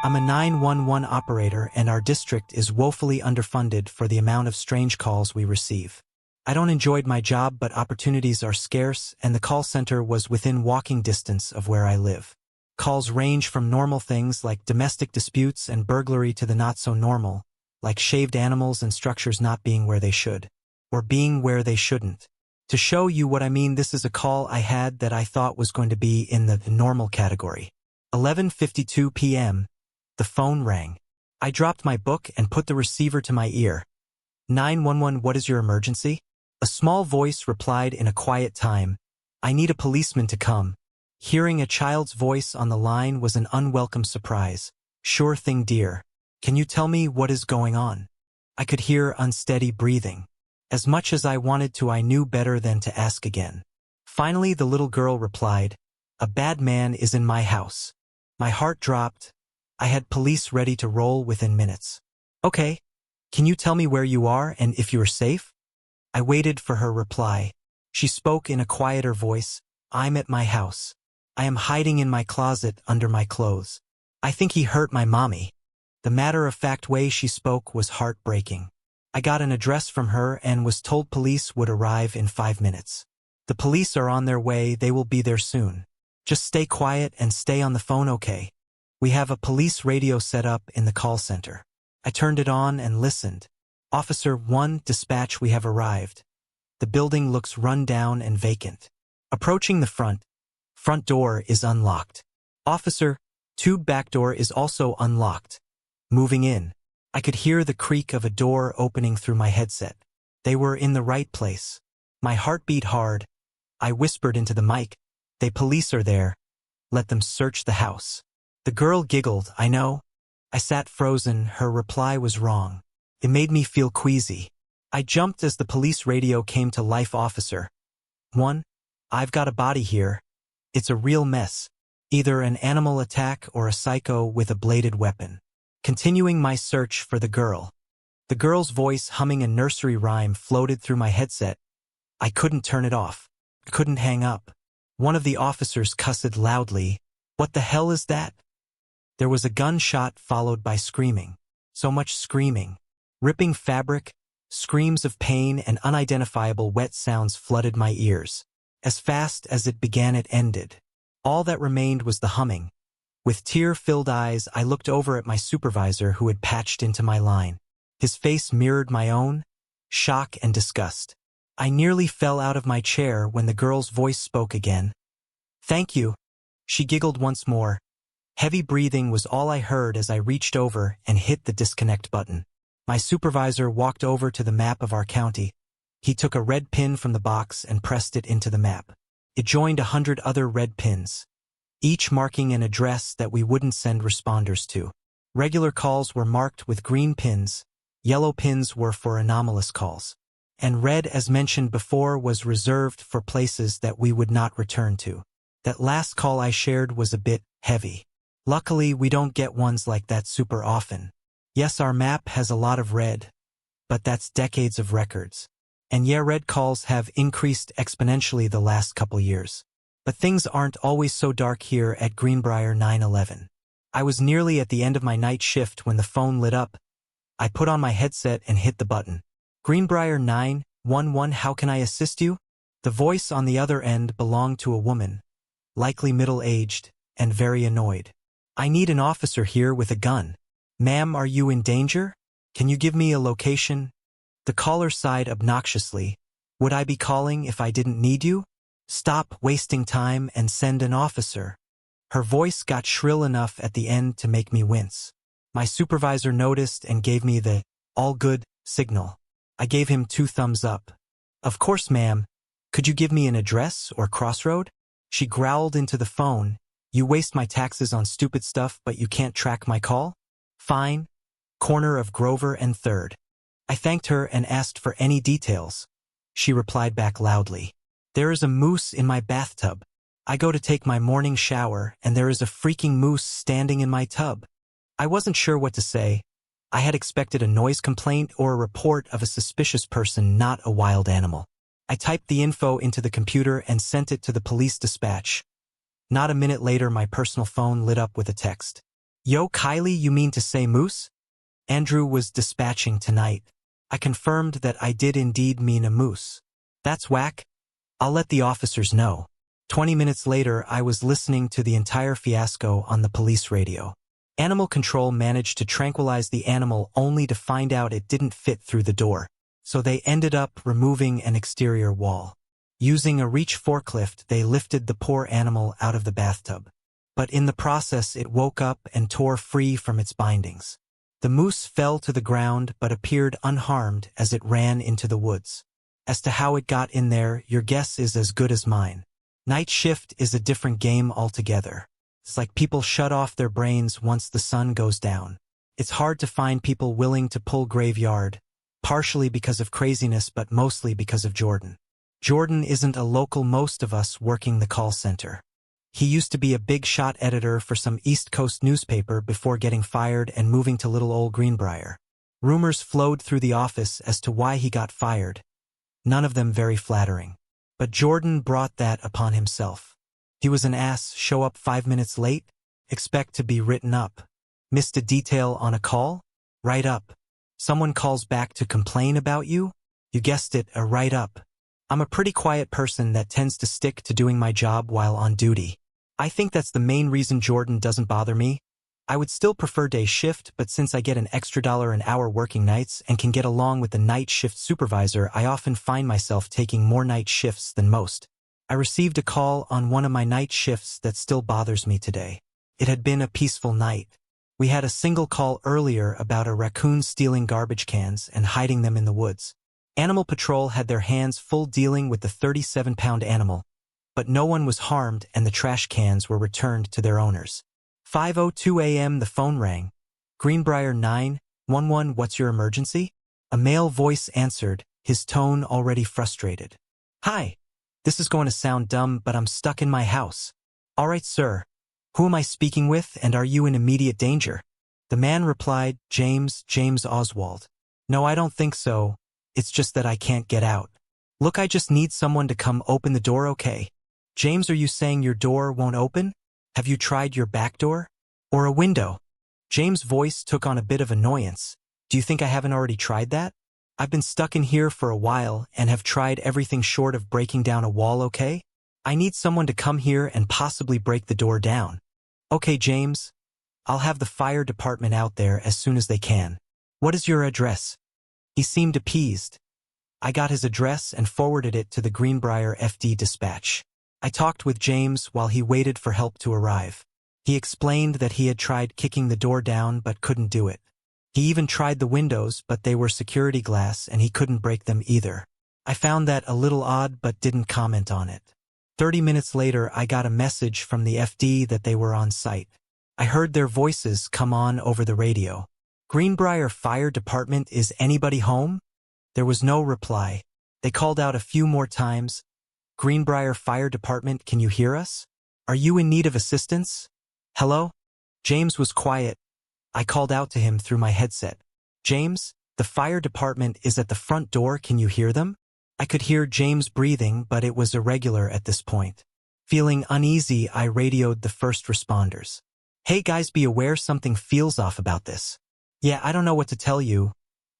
I'm a 911 operator and our district is woefully underfunded for the amount of strange calls we receive. I don't enjoy my job, but opportunities are scarce and the call center was within walking distance of where I live. Calls range from normal things like domestic disputes and burglary to the not-so-normal, like shaved animals and structures not being where they should, or being where they shouldn't. To show you what I mean, this is a call I had that I thought was going to be in the normal category. 11:52 p.m. The phone rang. I dropped my book and put the receiver to my ear. 911, what is your emergency? A small voice replied in a quiet time, I need a policeman to come. Hearing a child's voice on the line was an unwelcome surprise. Sure thing, dear. Can you tell me what is going on? I could hear unsteady breathing. As much as I wanted to, I knew better than to ask again. Finally, the little girl replied, a bad man is in my house. My heart dropped. I had police ready to roll within minutes. Okay. Can you tell me where you are and if you are safe? I waited for her reply. She spoke in a quieter voice. I'm at my house. I am hiding in my closet under my clothes. I think he hurt my mommy. The matter-of-fact way she spoke was heartbreaking. I got an address from her and was told police would arrive in 5 minutes. The police are on their way, they will be there soon. Just stay quiet and stay on the phone, okay? We have a police radio set up in the call center. I turned it on and listened. Officer 1, dispatch, we have arrived. The building looks run down and vacant. Approaching the front door is unlocked. Officer 2, back door is also unlocked. Moving in. I could hear the creak of a door opening through my headset. They were in the right place. My heart beat hard. I whispered into the mic, "The police are there. Let them search the house." The girl giggled, "I know." I sat frozen. Her reply was wrong. It made me feel queasy. I jumped as the police radio came to life. Officer 1, I've got a body here. It's a real mess. Either an animal attack or a psycho with a bladed weapon. Continuing my search for the girl. The girl's voice humming a nursery rhyme floated through my headset. I couldn't turn it off. I couldn't hang up. One of the officers cussed loudly. What the hell is that? There was a gunshot followed by screaming. So much screaming. Ripping fabric, screams of pain and unidentifiable wet sounds flooded my ears. As fast as it began, it ended. All that remained was the humming. With tear-filled eyes, I looked over at my supervisor who had patched into my line. His face mirrored my own, shock and disgust. I nearly fell out of my chair when the girl's voice spoke again. Thank you. She giggled once more. Heavy breathing was all I heard as I reached over and hit the disconnect button. My supervisor walked over to the map of our county. He took a red pin from the box and pressed it into the map. It joined 100 other red pins, each marking an address that we wouldn't send responders to. Regular calls were marked with green pins, yellow pins were for anomalous calls, and red, as mentioned before, was reserved for places that we would not return to. That last call I shared was a bit heavy. Luckily, we don't get ones like that super often. Yes, our map has a lot of red, but that's decades of records. And yeah, red calls have increased exponentially the last couple years. But things aren't always so dark here at Greenbryer 911. I was nearly at the end of my night shift when the phone lit up. I put on my headset and hit the button. Greenbryer 911, how can I assist you? The voice on the other end belonged to a woman, likely middle-aged, and very annoyed. I need an officer here with a gun. Ma'am, are you in danger? Can you give me a location? The caller sighed obnoxiously. Would I be calling if I didn't need you? Stop wasting time and send an officer. Her voice got shrill enough at the end to make me wince. My supervisor noticed and gave me the all good signal. I gave him 2 thumbs up. Of course, ma'am. Could you give me an address or crossroad? She growled into the phone. You waste my taxes on stupid stuff, but you can't track my call? Fine. Corner of Grover and 3rd. I thanked her and asked for any details. She replied back loudly. There is a moose in my bathtub. I go to take my morning shower and there is a freaking moose standing in my tub. I wasn't sure what to say. I had expected a noise complaint or a report of a suspicious person, not a wild animal. I typed the info into the computer and sent it to the police dispatch. Not a minute later, my personal phone lit up with a text. Yo, Kylie, you mean to say moose? Andrew was dispatching tonight. I confirmed that I did indeed mean a moose. That's whack. I'll let the officers know. 20 minutes later, I was listening to the entire fiasco on the police radio. Animal control managed to tranquilize the animal only to find out it didn't fit through the door. So they ended up removing an exterior wall. Using a reach forklift, they lifted the poor animal out of the bathtub. But in the process, it woke up and tore free from its bindings. The moose fell to the ground but appeared unharmed as it ran into the woods. As to how it got in there, your guess is as good as mine. Night shift is a different game altogether. It's like people shut off their brains once the sun goes down. It's hard to find people willing to pull graveyard, partially because of craziness but mostly because of Jordan. Jordan isn't a local most of us working the call center. He used to be a big shot editor for some East Coast newspaper before getting fired and moving to little old Greenbryer. Rumors flowed through the office as to why he got fired. None of them very flattering. But Jordan brought that upon himself. He was an ass, show up 5 minutes late, expect to be written up. Missed a detail on a call? Write up. Someone calls back to complain about you? You guessed it, a write-up. I'm a pretty quiet person that tends to stick to doing my job while on duty. I think that's the main reason Jordan doesn't bother me. I would still prefer day shift, but since I get an extra $1 an hour working nights and can get along with the night shift supervisor, I often find myself taking more night shifts than most. I received a call on one of my night shifts that still bothers me today. It had been a peaceful night. We had a single call earlier about a raccoon stealing garbage cans and hiding them in the woods. Animal Patrol had their hands full dealing with the 37-pound animal, but no one was harmed and the trash cans were returned to their owners. 5:02 a.m. the phone rang. Greenbryer 911, what's your emergency? A male voice answered, his tone already frustrated. Hi. This is going to sound dumb, but I'm stuck in my house. All right, sir. Who am I speaking with, and are you in immediate danger? The man replied, James Oswald. No, I don't think so. It's just that I can't get out. Look, I just need someone to come open the door, okay? James, are you saying your door won't open? Have you tried your back door? Or a window? James' voice took on a bit of annoyance. Do you think I haven't already tried that? I've been stuck in here for a while and have tried everything short of breaking down a wall, okay? I need someone to come here and possibly break the door down. Okay, James. I'll have the fire department out there as soon as they can. What is your address? He seemed appeased. I got his address and forwarded it to the Greenbryer FD dispatch. I talked with James while he waited for help to arrive. He explained that he had tried kicking the door down but couldn't do it. He even tried the windows, but they were security glass and he couldn't break them either. I found that a little odd but didn't comment on it. 30 minutes later, I got a message from the FD that they were on site. I heard their voices come on over the radio. Greenbryer Fire Department, is anybody home? There was no reply. They called out a few more times. Greenbryer Fire Department, can you hear us? Are you in need of assistance? Hello? James was quiet. I called out to him through my headset. James, the fire department is at the front door, can you hear them? I could hear James breathing, but it was irregular at this point. Feeling uneasy, I radioed the first responders. Hey guys, be aware something feels off about this. Yeah, I don't know what to tell you.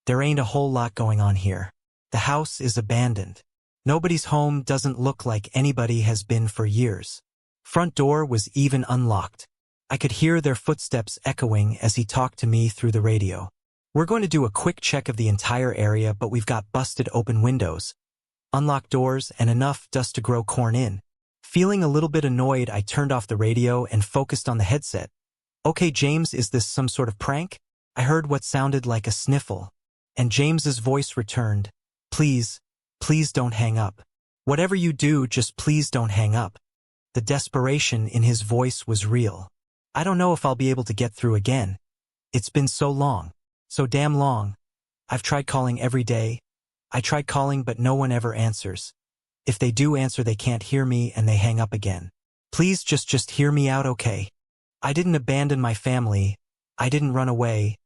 There ain't a whole lot going on here. The house is abandoned. Nobody's home, doesn't look like anybody has been for years. Front door was even unlocked. I could hear their footsteps echoing as he talked to me through the radio. We're going to do a quick check of the entire area, but we've got busted open windows, unlocked doors, and enough dust to grow corn in. Feeling a little bit annoyed, I turned off the radio and focused on the headset. Okay, James, is this some sort of prank? I heard what sounded like a sniffle, and James's voice returned. Please don't hang up. Whatever you do, just please don't hang up. The desperation in his voice was real. I don't know if I'll be able to get through again. It's been so long. So damn long. I've tried calling every day. I tried calling, but no one ever answers. If they do answer, they can't hear me and they hang up again. Please just hear me out, okay? I didn't abandon my family. I didn't run away.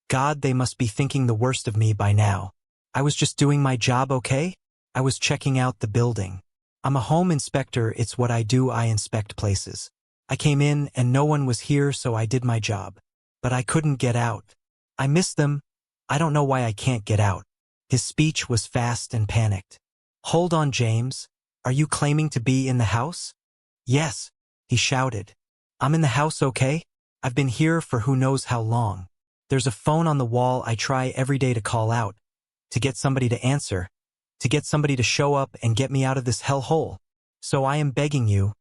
God, they must be thinking the worst of me by now. I was just doing my job, okay? I was checking out the building. I'm a home inspector, it's what I do, I inspect places. I came in and no one was here, so I did my job. but I couldn't get out. I miss them. I don't know why I can't get out. His speech was fast and panicked. Hold on, James. Are you claiming to be in the house? Yes, he shouted. I'm in the house, okay? I've been here for who knows how long. There's a phone on the wall I try every day to call out, to get somebody to answer, to get somebody to show up and get me out of this hellhole. So I am begging you,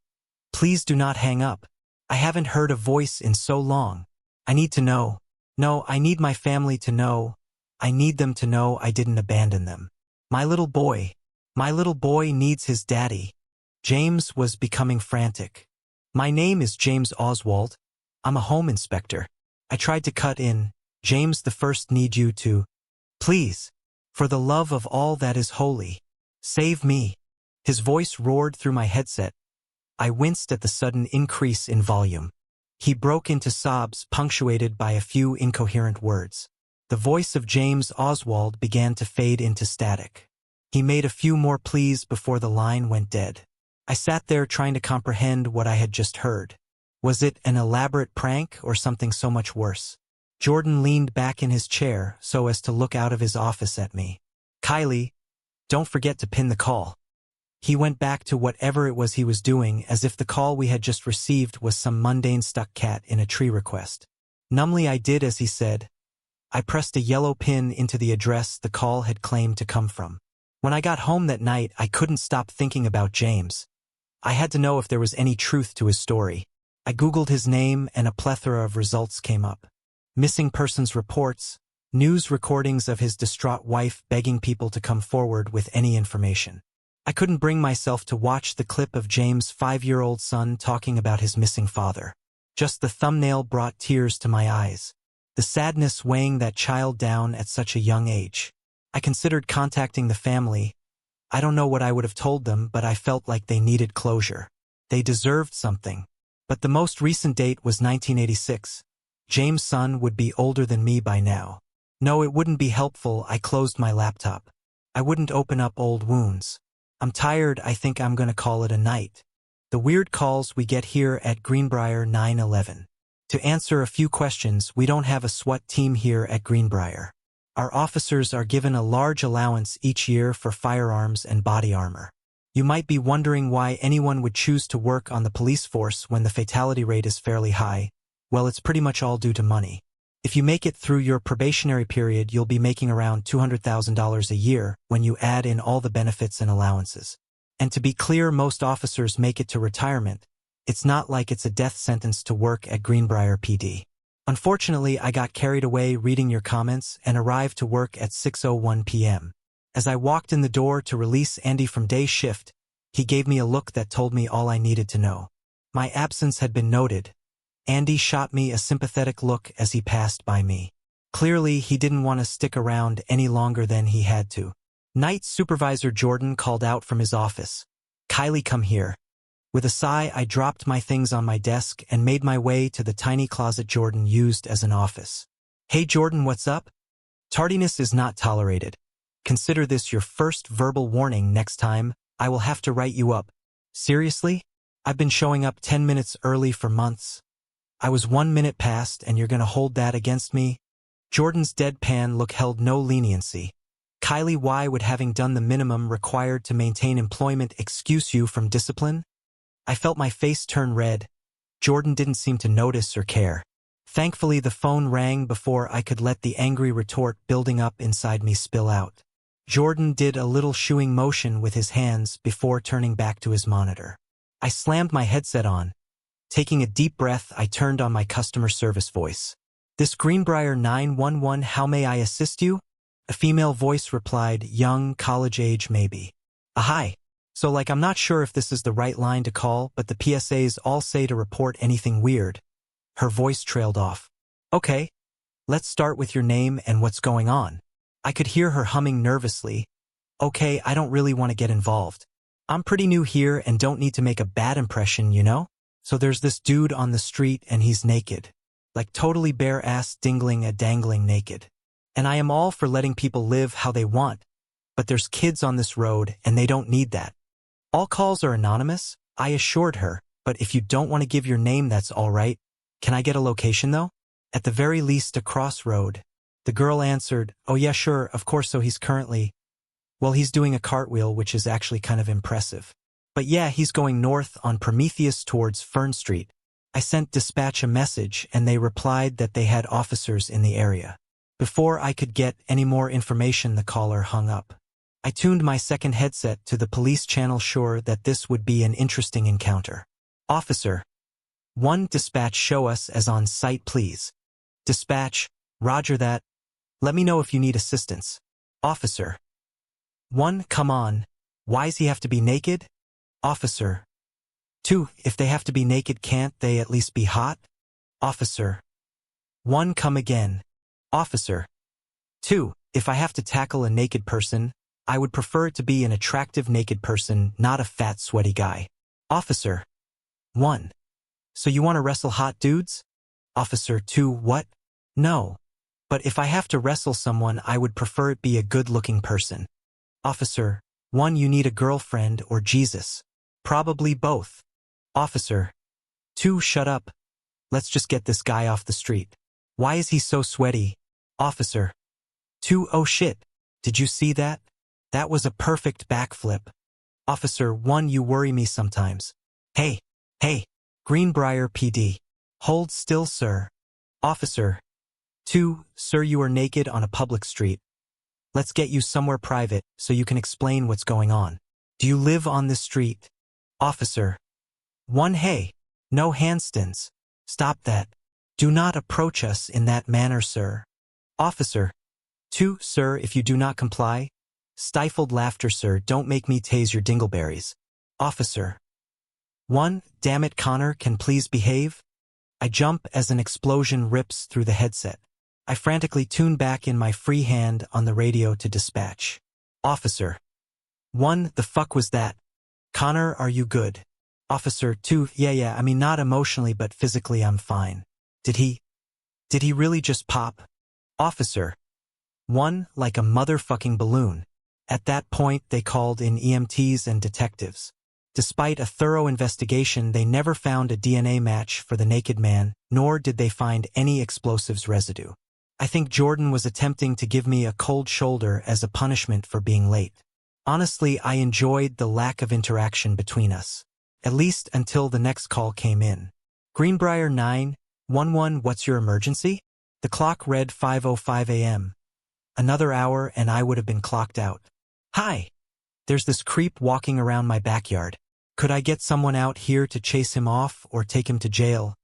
please do not hang up. I haven't heard a voice in so long. I need to know. No, I need my family to know. I need them to know I didn't abandon them. My little boy needs his daddy. James was becoming frantic. My name is James Oswald. I'm a home inspector. I tried to cut in. James, the first need you to. Please, for the love of all that is holy, save me. His voice roared through my headset. I winced at the sudden increase in volume. He broke into sobs punctuated by a few incoherent words. The voice of James Oswald began to fade into static. He made a few more pleas before the line went dead. I sat there trying to comprehend what I had just heard. Was it an elaborate prank or something so much worse? Jordan leaned back in his chair so as to look out of his office at me. Kylie, don't forget to pin the call. He went back to whatever it was he was doing as if the call we had just received was some mundane stuck cat in a tree request. Numbly I did as he said. I pressed a yellow pin into the address the call had claimed to come from. When I got home that night, I couldn't stop thinking about James. I had to know if there was any truth to his story. I Googled his name and a plethora of results came up. Missing persons reports, news recordings of his distraught wife begging people to come forward with any information. I couldn't bring myself to watch the clip of James' 5-year-old son talking about his missing father. Just the thumbnail brought tears to my eyes. The sadness weighing that child down at such a young age. I considered contacting the family. I don't know what I would have told them, but I felt like they needed closure. They deserved something. But the most recent date was 1986. James' son would be older than me by now. No, it wouldn't be helpful. I closed my laptop. I wouldn't open up old wounds. I'm tired. I think I'm gonna call it a night. The weird calls we get here at Greenbryer 911. To answer a few questions, we don't have a SWAT team here at Greenbryer. Our officers are given a large allowance each year for firearms and body armor. You might be wondering why anyone would choose to work on the police force when the fatality rate is fairly high. Well, it's pretty much all due to money. If you make it through your probationary period, you'll be making around $200,000 a year when you add in all the benefits and allowances. And to be clear, most officers make it to retirement. It's not like it's a death sentence to work at Greenbryer PD. Unfortunately, I got carried away reading your comments and arrived to work at 6:01 p.m. As I walked in the door to release Andy from day shift, he gave me a look that told me all I needed to know. My absence had been noted. Andy shot me a sympathetic look as he passed by me. Clearly, he didn't want to stick around any longer than he had to. Night Supervisor Jordan called out from his office. Kylie, come here. With a sigh, I dropped my things on my desk and made my way to the tiny closet Jordan used as an office. Hey Jordan, what's up? Tardiness is not tolerated. Consider this your first verbal warning. Next time, I will have to write you up. Seriously? I've been showing up 10 minutes early for months. I was 1 minute past and you're gonna hold that against me? Jordan's deadpan look held no leniency. Kylie, why would having done the minimum required to maintain employment excuse you from discipline? I felt my face turn red. Jordan didn't seem to notice or care. Thankfully, the phone rang before I could let the angry retort building up inside me spill out. Jordan did a little shooing motion with his hands before turning back to his monitor. I slammed my headset on. Taking a deep breath, I turned on my customer service voice. This Greenbryer 911, how may I assist you? A female voice replied, young, college age maybe. Hi. So I'm not sure if this is the right line to call, but the PSAs all say to report anything weird. Her voice trailed off. Okay. Let's start with your name and what's going on. I could hear her humming nervously. Okay, I don't really want to get involved. I'm pretty new here and don't need to make a bad impression, you know? So there's this dude on the street and he's naked. Totally bare-ass dangling naked. And I am all for letting people live how they want. But there's kids on this road and they don't need that. All calls are anonymous, I assured her, but if you don't want to give your name, that's all right. Can I get a location though? At the very least a crossroad. The girl answered, "Oh yeah, sure, of course, so he's currently, well, he's doing a cartwheel, which is actually kind of impressive. But yeah, he's going north on Prometheus towards Fern Street." I sent dispatch a message and they replied that they had officers in the area. Before I could get any more information, the caller hung up. I tuned my second headset to the police channel, sure that this would be an interesting encounter. "Officer 1, dispatch, show us as on site, please." Dispatch, roger that. Let me know if you need assistance. Officer 1, come on. Why's he have to be naked? Officer 2, if they have to be naked, can't they at least be hot? Officer 1, come again. Officer 2, if I have to tackle a naked person, I would prefer it to be an attractive naked person, not a fat sweaty guy. Officer 1, so you want to wrestle hot dudes? Officer 2, what? No. But if I have to wrestle someone, I would prefer it be a good-looking person. Officer 1, you need a girlfriend or Jesus? Probably both. Officer 2, shut up. Let's just get this guy off the street. Why is he so sweaty? Officer 2, oh shit. Did you see that? That was a perfect backflip. Officer 1, you worry me sometimes. Hey, Greenbryer PD. Hold still, sir. Officer 2, sir, you are naked on a public street. Let's get you somewhere private so you can explain what's going on. Do you live on this street? Officer 1, hey, no handstands. Stop that. Do not approach us in that manner, sir. Officer 2, sir, if you do not comply. Stifled laughter, sir, don't make me tase your dingleberries. Officer 1, damn it, Connor, can please behave? I jump as an explosion rips through the headset. I frantically tune back in my free hand on the radio to dispatch. Officer 1, the fuck was that? Connor, are you good? Officer 2, yeah, I mean not emotionally but physically I'm fine. Did he really just pop? Officer 1, like a motherfucking balloon. At that point they called in EMTs and detectives. Despite a thorough investigation, they never found a DNA match for the naked man, nor did they find any explosives residue. I think Jordan was attempting to give me a cold shoulder as a punishment for being late. Honestly, I enjoyed the lack of interaction between us. At least until the next call came in. Greenbryer 911, what's your emergency? The clock read 5:05 a.m. Another hour and I would have been clocked out. Hi. There's this creep walking around my backyard. Could I get someone out here to chase him off or take him to jail?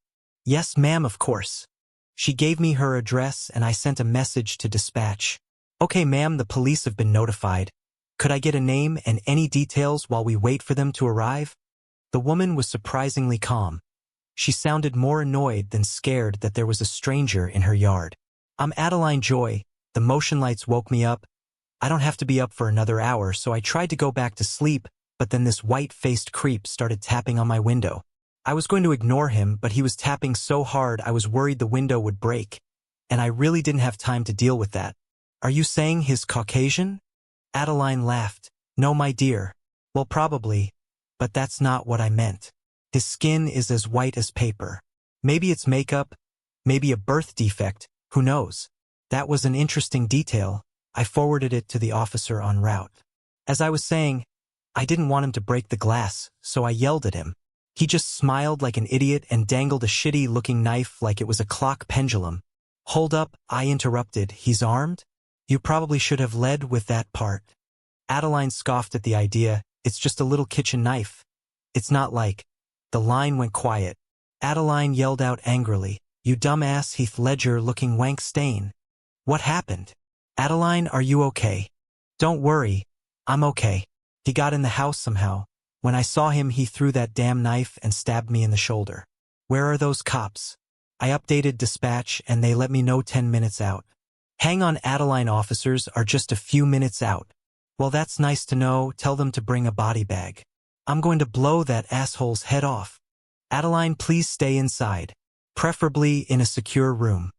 Yes, ma'am, of course. She gave me her address and I sent a message to dispatch. Okay, ma'am, the police have been notified. Could I get a name and any details while we wait for them to arrive? The woman was surprisingly calm. She sounded more annoyed than scared that there was a stranger in her yard. I'm Adeline Joy. The motion lights woke me up. I don't have to be up for another hour, so I tried to go back to sleep, but then this white-faced creep started tapping on my window. I was going to ignore him, but he was tapping so hard I was worried the window would break, and I really didn't have time to deal with that. Are you saying he's Caucasian? Adeline laughed. No, my dear. Well, probably, but that's not what I meant. His skin is as white as paper. Maybe it's makeup, maybe a birth defect, who knows? That was an interesting detail. I forwarded it to the officer en route. As I was saying, I didn't want him to break the glass, so I yelled at him. He just smiled like an idiot and dangled a shitty-looking knife like it was a clock pendulum. Hold up, I interrupted. He's armed? You probably should have led with that part. Adeline scoffed at the idea. It's just a little kitchen knife. It's not like. The line went quiet. Adeline yelled out angrily. You dumbass Heath Ledger-looking wank stain. What happened? Adeline, are you okay? Don't worry. I'm okay. He got in the house somehow. When I saw him, he threw that damn knife and stabbed me in the shoulder. Where are those cops? I updated dispatch and they let me know 10 minutes out. Hang on, Adeline, officers are just a few minutes out. Well, that's nice to know. Tell them to bring a body bag. I'm going to blow that asshole's head off. Adeline, please stay inside. Preferably in a secure room.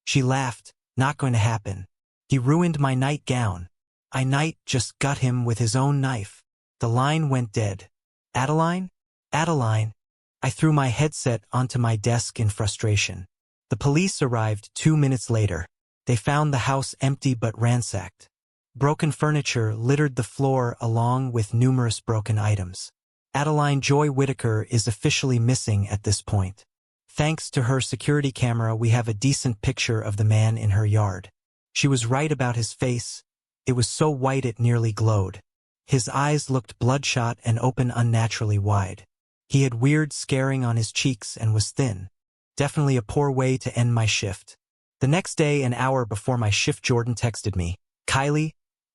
She laughed. Not going to happen. He ruined my nightgown. I just got him with his own knife. The line went dead. Adeline? Adeline. I threw my headset onto my desk in frustration. The police arrived 2 minutes later. They found the house empty but ransacked. Broken furniture littered the floor along with numerous broken items. Adeline Joy Whitaker is officially missing at this point. Thanks to her security camera, we have a decent picture of the man in her yard. She was right about his face. It was so white it nearly glowed. His eyes looked bloodshot and open unnaturally wide. He had weird scarring on his cheeks and was thin. Definitely a poor way to end my shift. The next day, an hour before my shift, Jordan texted me, "Kylie,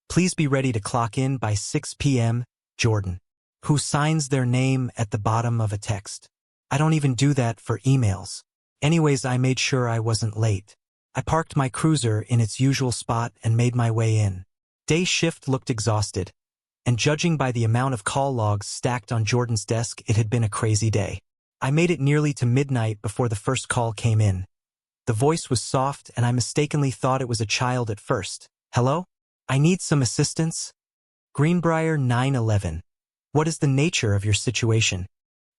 please be ready to clock in by 6 p.m. Jordan, who signs their name at the bottom of a text. I don't even do that for emails. Anyways, I made sure I wasn't late. I parked my cruiser in its usual spot and made my way in. Day shift looked exhausted, and judging by the amount of call logs stacked on Jordan's desk, it had been a crazy day. I made it nearly to midnight before the first call came in. The voice was soft, and I mistakenly thought it was a child at first. "Hello? I need some assistance." Greenbryer 911. "What is the nature of your situation?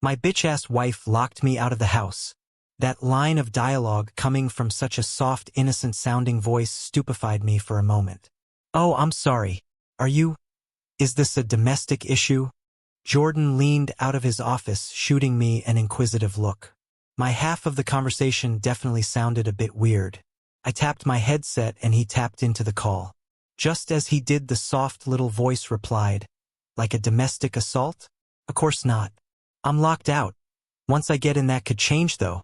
My bitch-ass wife locked me out of the house." That line of dialogue coming from such a soft, innocent-sounding voice stupefied me for a moment. "Oh, I'm sorry. Is this a domestic issue?" Jordan leaned out of his office, shooting me an inquisitive look. My half of the conversation definitely sounded a bit weird. I tapped my headset and he tapped into the call. Just as he did, the soft little voice replied, "Like a domestic assault? Of course not. I'm locked out. Once I get in, that could change though."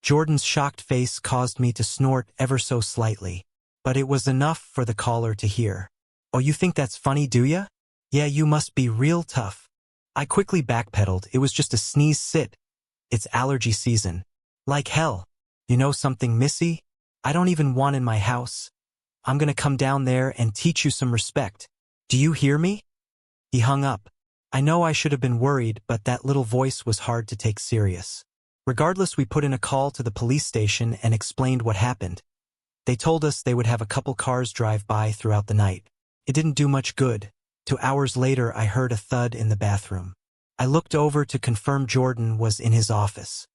Jordan's shocked face caused me to snort ever so slightly, but it was enough for the caller to hear. "Oh, you think that's funny, do ya? Yeah, you must be real tough." I quickly backpedaled. "It was just a sneeze, sit. It's allergy season. Like hell. You know something, missy? I don't even want in my house. I'm gonna come down there and teach you some respect. Do you hear me?" He hung up. I know I should have been worried, but that little voice was hard to take serious. Regardless, we put in a call to the police station and explained what happened. They told us they would have a couple cars drive by throughout the night. It didn't do much good. 2 hours later, I heard a thud in the bathroom. I looked over to confirm Jordan was in his office.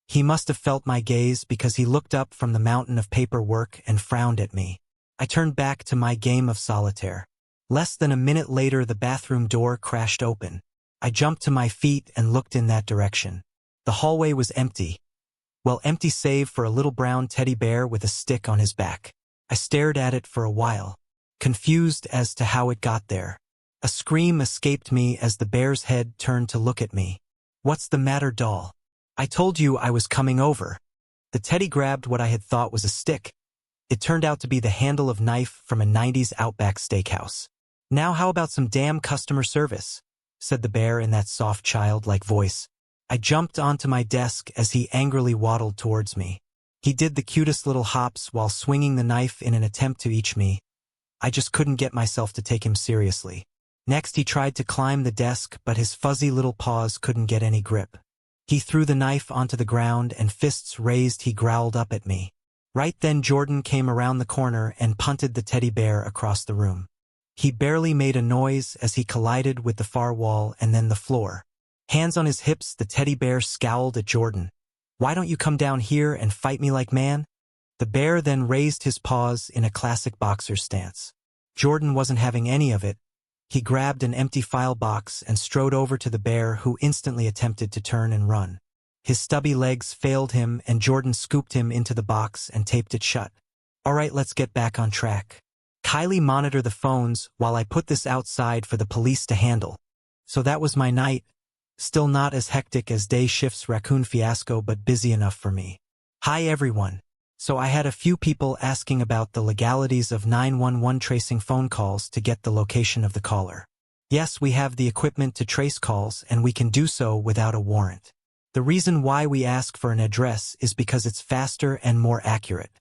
He must have felt my gaze because he looked up from the mountain of paperwork and frowned at me. I turned back to my game of solitaire. Less than a minute later, the bathroom door crashed open. I jumped to my feet and looked in that direction. The hallway was empty. Well, empty save for a little brown teddy bear with a stick on his back. I stared at it for a while, confused as to how it got there. A scream escaped me as the bear's head turned to look at me. "What's the matter, doll? I told you I was coming over." The teddy grabbed what I had thought was a stick. It turned out to be the handle of knife from a 90s Outback steakhouse. "Now how about some damn customer service?" said the bear in that soft childlike voice. I jumped onto my desk as he angrily waddled towards me. He did the cutest little hops while swinging the knife in an attempt to eat me. I just couldn't get myself to take him seriously. Next, he tried to climb the desk, but his fuzzy little paws couldn't get any grip. He threw the knife onto the ground, and fists raised, he growled up at me. Right then, Jordan came around the corner and punted the teddy bear across the room. He barely made a noise as he collided with the far wall and then the floor. Hands on his hips, the teddy bear scowled at Jordan. "Why don't you come down here and fight me like man?" The bear then raised his paws in a classic boxer stance. Jordan wasn't having any of it. He grabbed an empty file box and strode over to the bear, who instantly attempted to turn and run. His stubby legs failed him, and Jordan scooped him into the box and taped it shut. "All right, let's get back on track. Kylie, monitor the phones while I put this outside for the police to handle." So that was my night. Still not as hectic as day shift's raccoon fiasco, but busy enough for me. Hi everyone. So I had a few people asking about the legalities of 911 tracing phone calls to get the location of the caller. Yes, we have the equipment to trace calls, and we can do so without a warrant. The reason why we ask for an address is because it's faster and more accurate.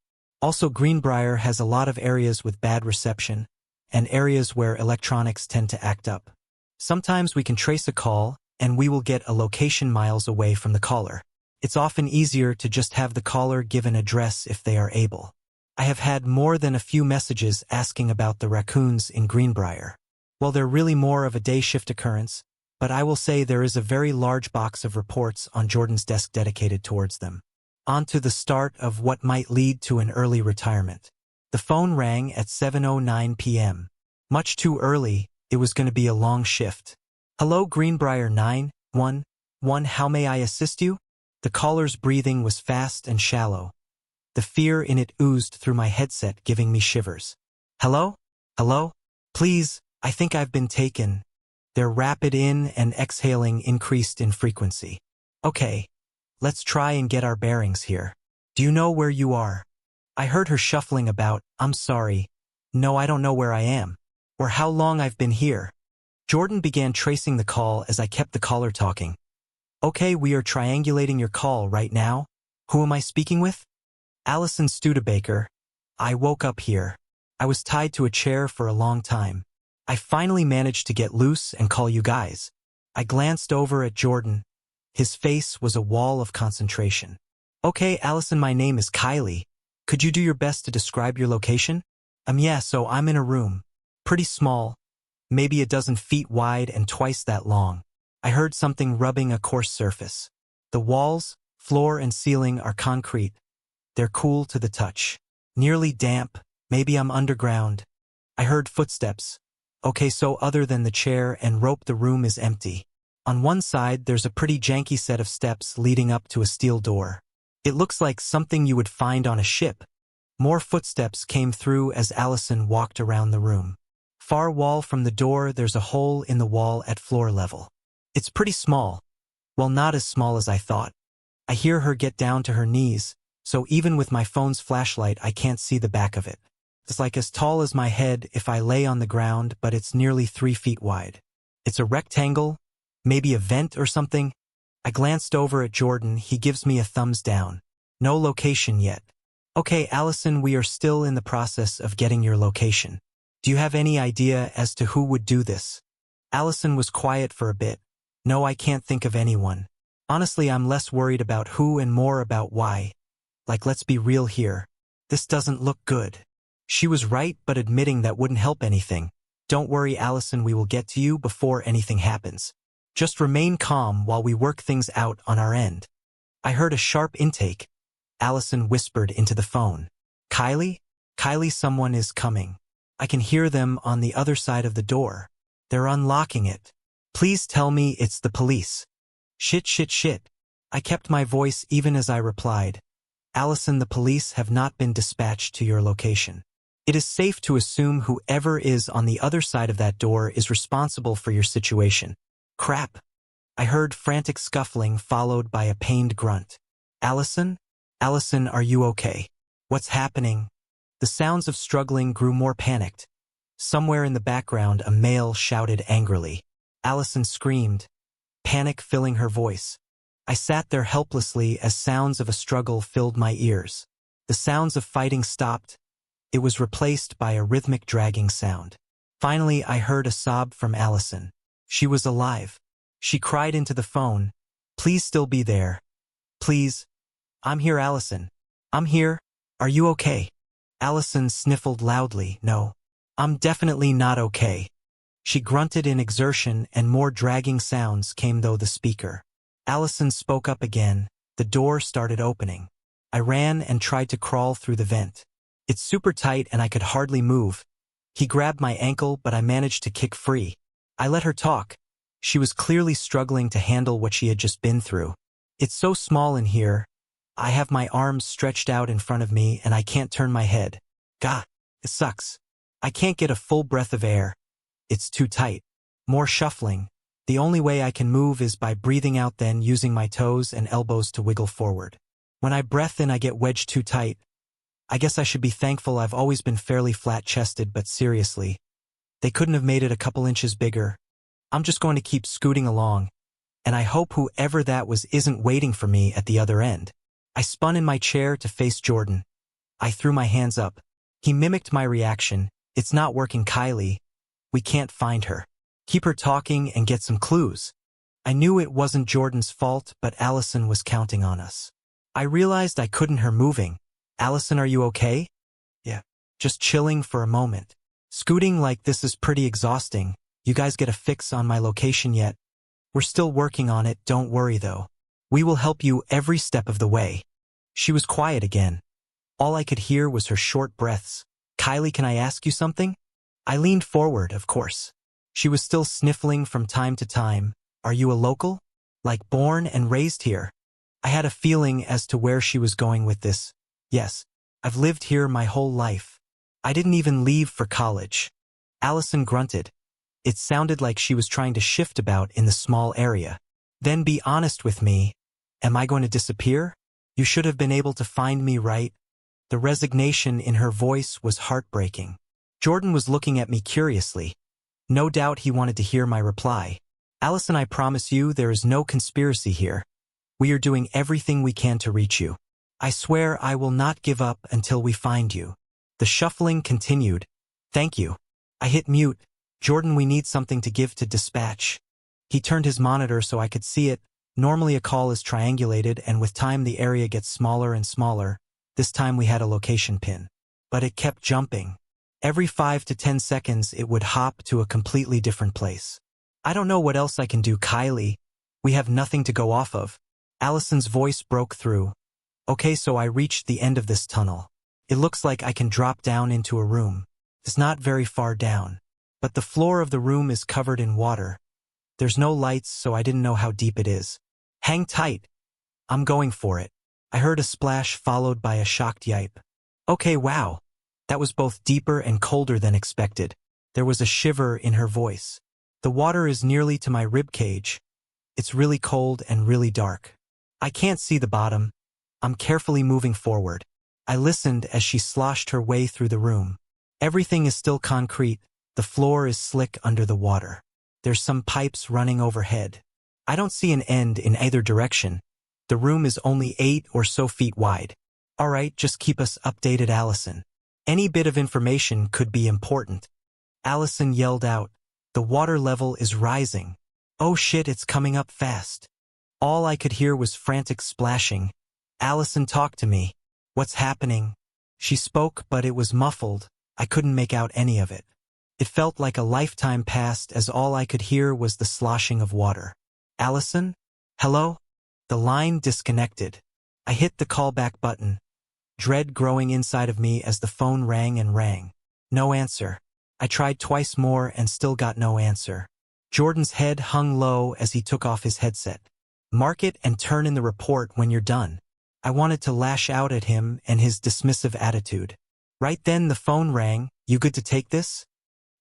Also, Greenbryer has a lot of areas with bad reception and areas where electronics tend to act up. Sometimes we can trace a call, and we will get a location miles away from the caller. It's often easier to just have the caller give an address if they are able. I have had more than a few messages asking about the raccoons in Greenbryer. Well, they're really more of a day shift occurrence, but I will say there is a very large box of reports on Jordan's desk dedicated towards them. On to the start of what might lead to an early retirement. The phone rang at 7:09 p.m. Much too early, it was going to be a long shift. Hello, Greenbryer 911, how may I assist you? The caller's breathing was fast and shallow. The fear in it oozed through my headset, giving me shivers. Hello? Hello? Please, I think I've been taken. Their rapid in- and exhaling increased in frequency. Okay, let's try and get our bearings here. Do you know where you are? I heard her shuffling about. I'm sorry. No, I don't know where I am. Or how long I've been here. Jordan began tracing the call as I kept the caller talking. Okay, we are triangulating your call right now. Who am I speaking with? Allison Studebaker. I woke up here. I was tied to a chair for a long time. I finally managed to get loose and call you guys. I glanced over at Jordan. His face was a wall of concentration. Okay, Allison, my name is Kylie. Could you do your best to describe your location? Yeah, so I'm in a room. Pretty small. Maybe a dozen feet wide and twice that long. I heard something rubbing a coarse surface. The walls, floor, and ceiling are concrete. They're cool to the touch. Nearly damp. Maybe I'm underground. I heard footsteps. Okay, so other than the chair and rope, the room is empty. On one side, there's a pretty janky set of steps leading up to a steel door. It looks like something you would find on a ship. More footsteps came through as Allison walked around the room. Far wall from the door, there's a hole in the wall at floor level. It's pretty small. Well, not as small as I thought. I hear her get down to her knees, so even with my phone's flashlight, I can't see the back of it. It's like as tall as my head if I lay on the ground, but it's nearly 3 feet wide. It's a rectangle, maybe a vent or something. I glanced over at Jordan. He gives me a thumbs down. No location yet. Okay, Allison, we are still in the process of getting your location. Do you have any idea as to who would do this? Allison was quiet for a bit. No, I can't think of anyone. Honestly, I'm less worried about who and more about why. Like, let's be real here. This doesn't look good. She was right, but admitting that wouldn't help anything. Don't worry, Allison, we will get to you before anything happens. Just remain calm while we work things out on our end. I heard a sharp intake. Allison whispered into the phone. Kylie? Kylie, someone is coming. I can hear them on the other side of the door. They're unlocking it. Please tell me it's the police. Shit. I kept my voice even as I replied. Allison, the police have not been dispatched to your location. It is safe to assume whoever is on the other side of that door is responsible for your situation. Crap. I heard frantic scuffling followed by a pained grunt. Allison? Allison, are you okay? What's happening? The sounds of struggling grew more panicked. Somewhere in the background, a male shouted angrily. Allison screamed, panic filling her voice. I sat there helplessly as sounds of a struggle filled my ears. The sounds of fighting stopped. It was replaced by a rhythmic dragging sound. Finally, I heard a sob from Allison. She was alive. She cried into the phone. Please still be there. Please. I'm here, Allison. I'm here. Are you okay? Allison sniffled loudly. No. I'm definitely not okay. She grunted in exertion and more dragging sounds came through the speaker. Allison spoke up again. The door started opening. I ran and tried to crawl through the vent. It's super tight and I could hardly move. He grabbed my ankle, but I managed to kick free. I let her talk. She was clearly struggling to handle what she had just been through. It's so small in here. I have my arms stretched out in front of me and I can't turn my head. God, it sucks. I can't get a full breath of air. It's too tight. More shuffling. The only way I can move is by breathing out, then using my toes and elbows to wiggle forward. When I breath in, I get wedged too tight. I guess I should be thankful I've always been fairly flat-chested, but seriously, they couldn't have made it a couple inches bigger. I'm just going to keep scooting along, and I hope whoever that was isn't waiting for me at the other end. I spun in my chair to face Jordan. I threw my hands up. He mimicked my reaction. It's not working, Kylie. We can't find her. Keep her talking and get some clues. I knew it wasn't Jordan's fault, but Allison was counting on us. I realized I couldn't her moving. Allison, are you okay? Yeah. Just chilling for a moment. Scooting like this is pretty exhausting. You guys get a fix on my location yet? We're still working on it, don't worry though. We will help you every step of the way. She was quiet again. All I could hear was her short breaths. Kylie, can I ask you something? I leaned forward, of course. She was still sniffling from time to time. Are you a local? Like born and raised here? I had a feeling as to where she was going with this. Yes, I've lived here my whole life. I didn't even leave for college. Allison grunted. It sounded like she was trying to shift about in the small area. Then be honest with me. Am I going to disappear? You should have been able to find me, right? The resignation in her voice was heartbreaking. Jordan was looking at me curiously. No doubt he wanted to hear my reply. Allison, I promise you there is no conspiracy here. We are doing everything we can to reach you. I swear I will not give up until we find you. The shuffling continued. Thank you. I hit mute. Jordan, we need something to give to dispatch. He turned his monitor so I could see it. Normally a call is triangulated and with time the area gets smaller and smaller. This time we had a location pin. But it kept jumping. Every 5 to 10 seconds it would hop to a completely different place. I don't know what else I can do, Kylie. We have nothing to go off of. Allison's voice broke through. Okay, so I reached the end of this tunnel. It looks like I can drop down into a room. It's not very far down. But the floor of the room is covered in water. There's no lights, so I didn't know how deep it is. Hang tight. I'm going for it. I heard a splash followed by a shocked yipe. Okay, wow. That was both deeper and colder than expected. There was a shiver in her voice. The water is nearly to my ribcage. It's really cold and really dark. I can't see the bottom. I'm carefully moving forward. I listened as she sloshed her way through the room. Everything is still concrete. The floor is slick under the water. There's some pipes running overhead. I don't see an end in either direction. The room is only 8 or so feet wide. All right, just keep us updated, Allison. Any bit of information could be important. Allison yelled out. The water level is rising. Oh shit, it's coming up fast. All I could hear was frantic splashing. Allison, talk to me. What's happening? She spoke, but it was muffled. I couldn't make out any of it. It felt like a lifetime passed as all I could hear was the sloshing of water. Allison? Hello? The line disconnected. I hit the callback button. Dread growing inside of me as the phone rang and rang. No answer. I tried twice more and still got no answer. Jordan's head hung low as he took off his headset. Mark it and turn in the report when you're done. I wanted to lash out at him and his dismissive attitude. Right then the phone rang. You good to take this?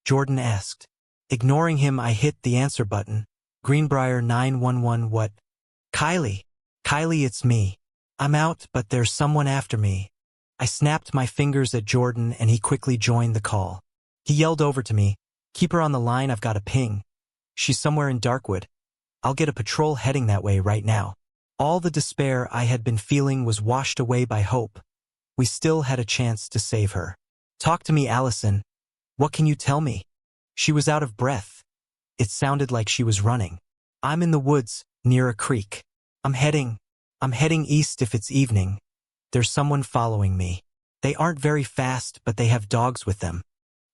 Jordan asked. Ignoring him, I hit the answer button. Greenbryer 911. What? Kylie. Kylie, it's me. I'm out, but there's someone after me. I snapped my fingers at Jordan and he quickly joined the call. He yelled over to me. Keep her on the line, I've got a ping. She's somewhere in Darkwood. I'll get a patrol heading that way right now. All the despair I had been feeling was washed away by hope. We still had a chance to save her. Talk to me, Allison. What can you tell me? She was out of breath. It sounded like she was running. I'm in the woods, near a creek. I'm heading east if it's evening. There's someone following me. They aren't very fast, but they have dogs with them.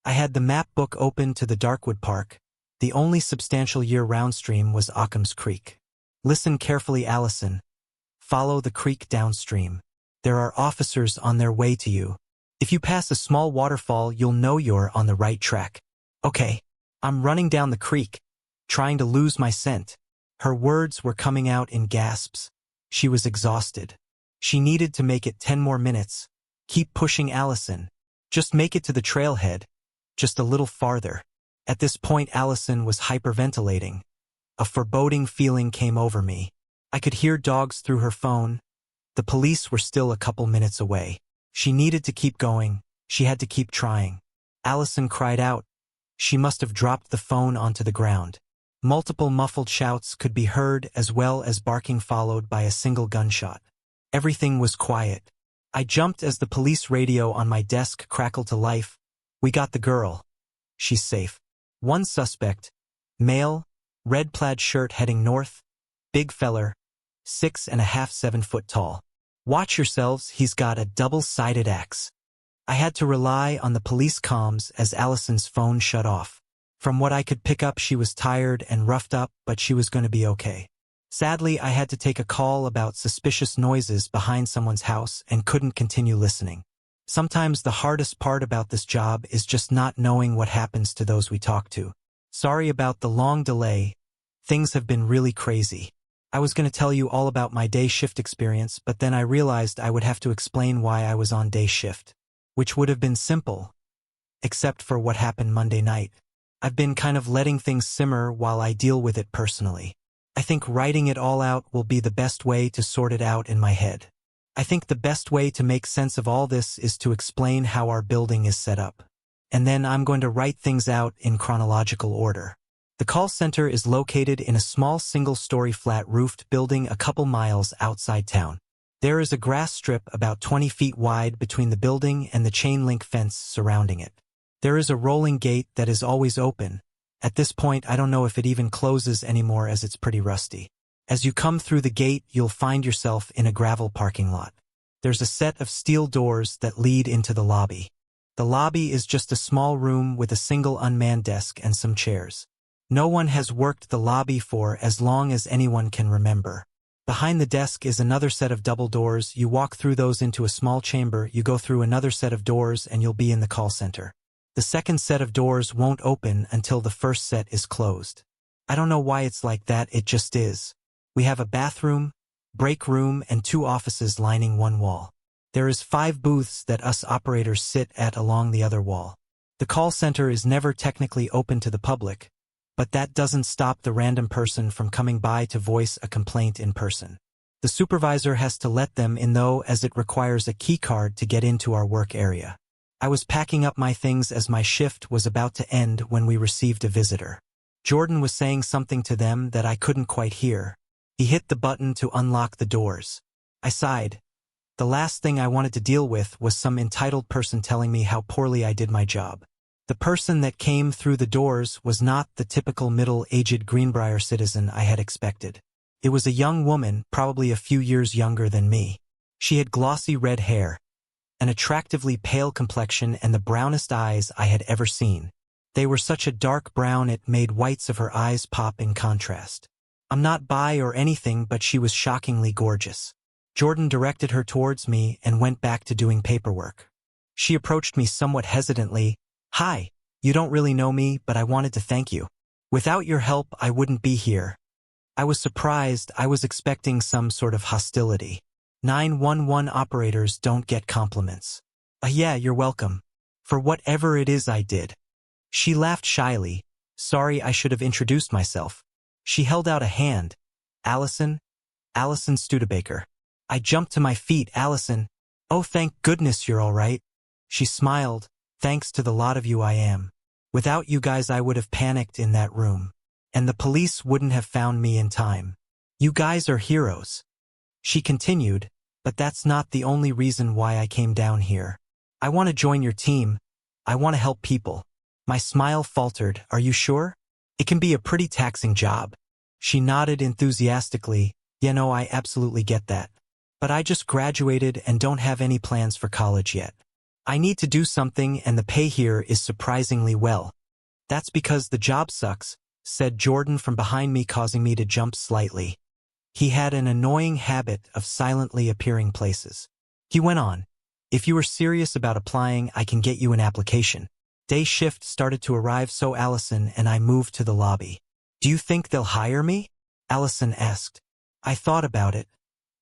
I had the map book open to the Darkwood Park. The only substantial year-round stream was Occam's Creek. Listen carefully, Allison. Follow the creek downstream. There are officers on their way to you. If you pass a small waterfall, you'll know you're on the right track. Okay. I'm running down the creek, trying to lose my scent. Her words were coming out in gasps. She was exhausted. She needed to make it 10 more minutes. Keep pushing, Allison. Just make it to the trailhead. Just a little farther. At this point, Allison was hyperventilating. A foreboding feeling came over me. I could hear dogs through her phone. The police were still a couple minutes away. She needed to keep going. She had to keep trying. Allison cried out. She must have dropped the phone onto the ground. Multiple muffled shouts could be heard as well as barking followed by a single gunshot. Everything was quiet. I jumped as the police radio on my desk crackled to life. We got the girl. She's safe. One suspect, male, red plaid shirt heading north, big feller, 6.5 7 foot tall. Watch yourselves, he's got a double-sided axe. I had to rely on the police comms as Allison's phone shut off. From what I could pick up, she was tired and roughed up, but she was going to be okay. Sadly, I had to take a call about suspicious noises behind someone's house and couldn't continue listening. Sometimes the hardest part about this job is just not knowing what happens to those we talk to. Sorry about the long delay. Things have been really crazy. I was going to tell you all about my day shift experience, but then I realized I would have to explain why I was on day shift, which would have been simple, except for what happened Monday night. I've been kind of letting things simmer while I deal with it personally. I think writing it all out will be the best way to sort it out in my head. I think the best way to make sense of all this is to explain how our building is set up. And then I'm going to write things out in chronological order. The call center is located in a small single-story flat-roofed building a couple miles outside town. There is a grass strip about 20 feet wide between the building and the chain-link fence surrounding it. There is a rolling gate that is always open. At this point, I don't know if it even closes anymore as it's pretty rusty. As you come through the gate, you'll find yourself in a gravel parking lot. There's a set of steel doors that lead into the lobby. The lobby is just a small room with a single unmanned desk and some chairs. No one has worked the lobby for as long as anyone can remember. Behind the desk is another set of double doors. You walk through those into a small chamber, you go through another set of doors, and you'll be in the call center. The second set of doors won't open until the first set is closed. I don't know why it's like that, it just is. We have a bathroom, break room, and 2 offices lining one wall. There is 5 booths that us operators sit at along the other wall. The call center is never technically open to the public, but that doesn't stop the random person from coming by to voice a complaint in person. The supervisor has to let them in though, as it requires a key card to get into our work area. I was packing up my things as my shift was about to end when we received a visitor. Jordan was saying something to them that I couldn't quite hear. He hit the button to unlock the doors. I sighed. The last thing I wanted to deal with was some entitled person telling me how poorly I did my job. The person that came through the doors was not the typical middle-aged Greenbryer citizen I had expected. It was a young woman, probably a few years younger than me. She had glossy red hair, an attractively pale complexion, and the brownest eyes I had ever seen. They were such a dark brown it made whites of her eyes pop in contrast. I'm not bi or anything, but she was shockingly gorgeous. Jordan directed her towards me and went back to doing paperwork. She approached me somewhat hesitantly. "Hi, you don't really know me, but I wanted to thank you. Without your help, I wouldn't be here." I was surprised. I was expecting some sort of hostility. 911 operators don't get compliments. Yeah, you're welcome. For whatever it is I did." She laughed shyly. "Sorry, I should have introduced myself." She held out a hand. Allison Studebaker." I jumped to my feet. "Allison, oh thank goodness you're all right." She smiled. "Thanks to the lot of you I am. Without you guys I would have panicked in that room. And the police wouldn't have found me in time. You guys are heroes." She continued, "But that's not the only reason why I came down here. I want to join your team. I want to help people." My smile faltered. "Are you sure? It can be a pretty taxing job." She nodded enthusiastically. "You know, I absolutely get that. But I just graduated and don't have any plans for college yet. I need to do something, and the pay here is surprisingly well." "That's because the job sucks," said Jordan from behind me, causing me to jump slightly. He had an annoying habit of silently appearing places. He went on, "If you were serious about applying, I can get you an application." Day shift started to arrive, so Allison and I moved to the lobby. "Do you think they'll hire me?" Allison asked. I thought about it.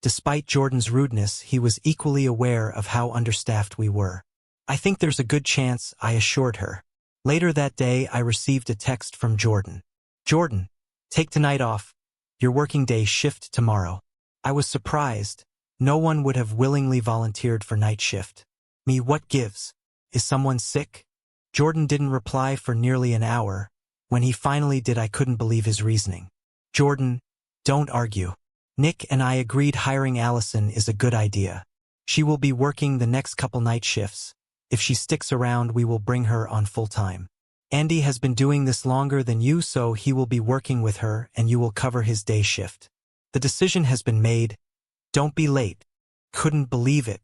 Despite Jordan's rudeness, he was equally aware of how understaffed we were. "I think there's a good chance," I assured her. Later that day, I received a text from Jordan. "Jordan, take tonight off. Your working day shift tomorrow." I was surprised. No one would have willingly volunteered for night shift. Me, what gives? Is someone sick? Jordan didn't reply for nearly an hour. When he finally did, I couldn't believe his reasoning. "Jordan, don't argue. Nick and I agreed hiring Allison is a good idea. She will be working the next couple night shifts. If she sticks around, we will bring her on full-time. Andy has been doing this longer than you, so he will be working with her and you will cover his day shift. The decision has been made. Don't be late." Couldn't believe it.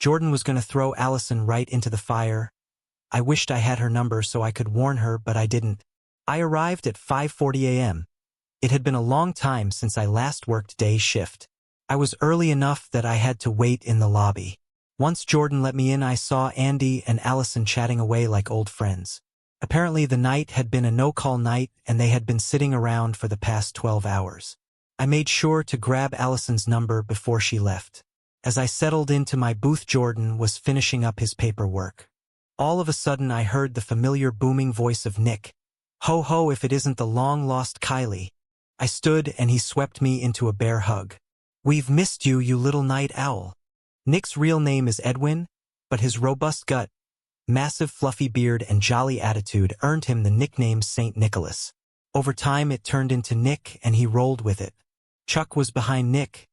Jordan was going to throw Allison right into the fire. I wished I had her number so I could warn her, but I didn't. I arrived at 5:40 a.m. It had been a long time since I last worked day shift. I was early enough that I had to wait in the lobby. Once Jordan let me in, I saw Andy and Allison chatting away like old friends. Apparently the night had been a no-call night and they had been sitting around for the past 12 hours. I made sure to grab Allison's number before she left. As I settled into my booth, Jordan was finishing up his paperwork. All of a sudden I heard the familiar booming voice of Nick. Ho ho, if it isn't the long-lost Kylie. I stood and he swept me into a bear hug. We've missed you, you little night owl. Nick's real name is Edwin, but his robust gut, massive fluffy beard and jolly attitude earned him the nickname St. Nicholas. Over time it turned into Nick and he rolled with it. Chuck was behind Nick.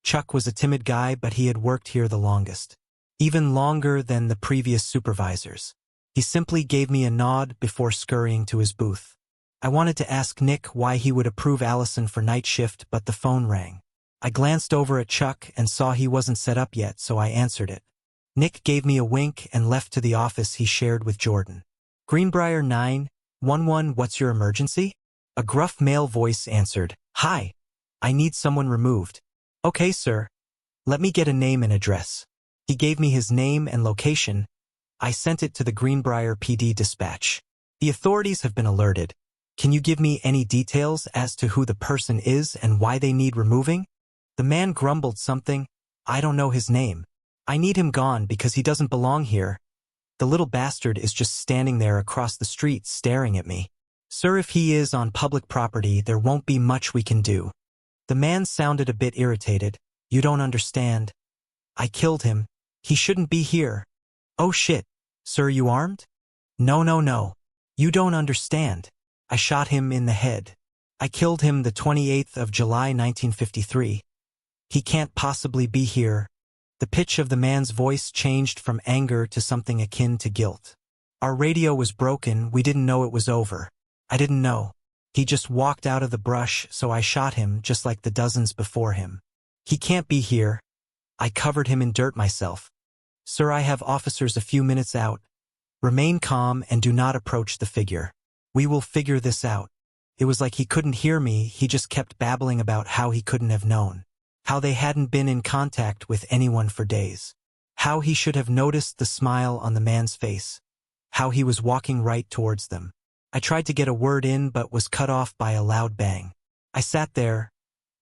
Chuck was a timid guy, but he had worked here the longest. Even longer than the previous supervisors. He simply gave me a nod before scurrying to his booth. I wanted to ask Nick why he would approve Allison for night shift, but the phone rang. I glanced over at Chuck and saw he wasn't set up yet, so I answered it. Nick gave me a wink and left to the office he shared with Jordan. Greenbryer 911, what's your emergency? A gruff male voice answered. Hi. I need someone removed. Okay, sir. Let me get a name and address. He gave me his name and location. I sent it to the Greenbryer PD dispatch. The authorities have been alerted. Can you give me any details as to who the person is and why they need removing? The man grumbled something. I don't know his name. I need him gone because he doesn't belong here. The little bastard is just standing there across the street staring at me. Sir, if he is on public property, there won't be much we can do. The man sounded a bit irritated. You don't understand. I killed him. He shouldn't be here. Oh shit. Sir, you armed? No. You don't understand. I shot him in the head. I killed him the 28th of July 1953. He can't possibly be here. The pitch of the man's voice changed from anger to something akin to guilt. Our radio was broken. We didn't know it was over. I didn't know. He just walked out of the brush, so I shot him just like the dozens before him. He can't be here. I covered him in dirt myself. Sir, I have officers a few minutes out. Remain calm and do not approach the figure. We will figure this out. It was like he couldn't hear me. He just kept babbling about how he couldn't have known. How they hadn't been in contact with anyone for days. How he should have noticed the smile on the man's face. How he was walking right towards them. I tried to get a word in but was cut off by a loud bang. I sat there.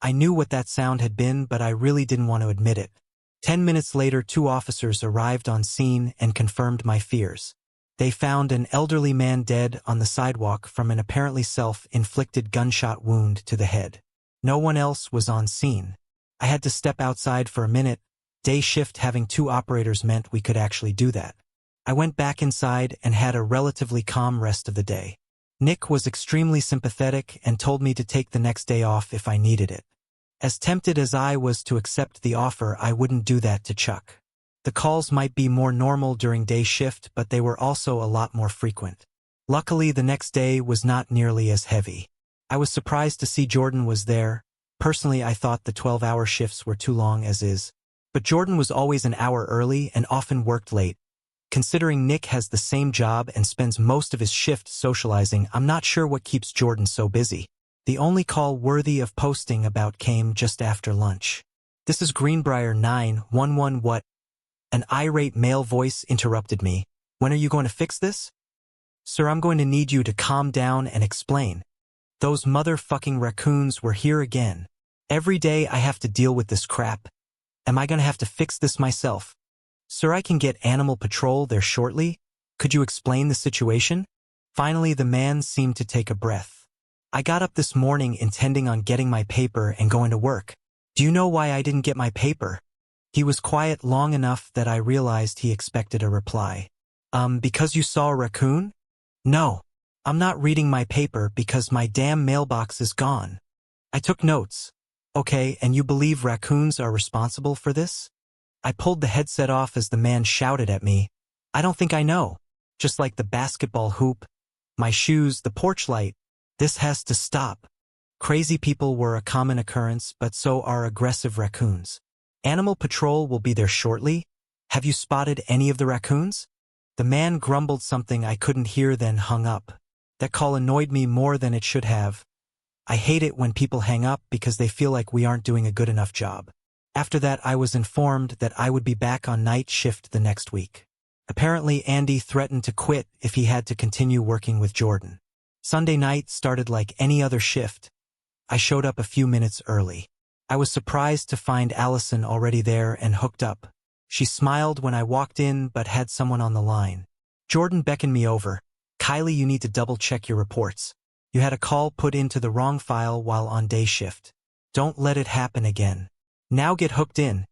I knew what that sound had been, but I really didn't want to admit it. 10 minutes later, 2 officers arrived on scene and confirmed my fears. They found an elderly man dead on the sidewalk from an apparently self-inflicted gunshot wound to the head. No one else was on scene. I had to step outside for a minute. Day shift having 2 operators meant we could actually do that. I went back inside and had a relatively calm rest of the day. Nick was extremely sympathetic and told me to take the next day off if I needed it. As tempted as I was to accept the offer, I wouldn't do that to Chuck. The calls might be more normal during day shift, but they were also a lot more frequent. Luckily, the next day was not nearly as heavy. I was surprised to see Jordan was there. Personally, I thought the 12-hour shifts were too long as is. But Jordan was always an hour early and often worked late. Considering Nick has the same job and spends most of his shift socializing, I'm not sure what keeps Jordan so busy. The only call worthy of posting about came just after lunch. This is Greenbryer 911. What? An irate male voice interrupted me. When are you going to fix this? Sir, I'm going to need you to calm down and explain. Those motherfucking raccoons were here again. Every day I have to deal with this crap. Am I going to have to fix this myself? Sir, I can get Animal Patrol there shortly. Could you explain the situation? Finally, the man seemed to take a breath. I got up this morning intending on getting my paper and going to work. Do you know why I didn't get my paper? He was quiet long enough that I realized he expected a reply. Because you saw a raccoon? No. I'm not reading my paper because my damn mailbox is gone. I took notes. Okay, and you believe raccoons are responsible for this? I pulled the headset off as the man shouted at me. I don't think I know. Just like the basketball hoop, my shoes, the porch light. This has to stop. Crazy people were a common occurrence, but so are aggressive raccoons. Animal Patrol will be there shortly. Have you spotted any of the raccoons? The man grumbled something I couldn't hear, then hung up. That call annoyed me more than it should have. I hate it when people hang up because they feel like we aren't doing a good enough job. After that, I was informed that I would be back on night shift the next week. Apparently, Andy threatened to quit if he had to continue working with Jordan. Sunday night started like any other shift. I showed up a few minutes early. I was surprised to find Allison already there and hooked up. She smiled when I walked in but had someone on the line. Jordan beckoned me over. "Kylie, you need to double-check your reports. You had a call put into the wrong file while on day shift. Don't let it happen again. Now get hooked in.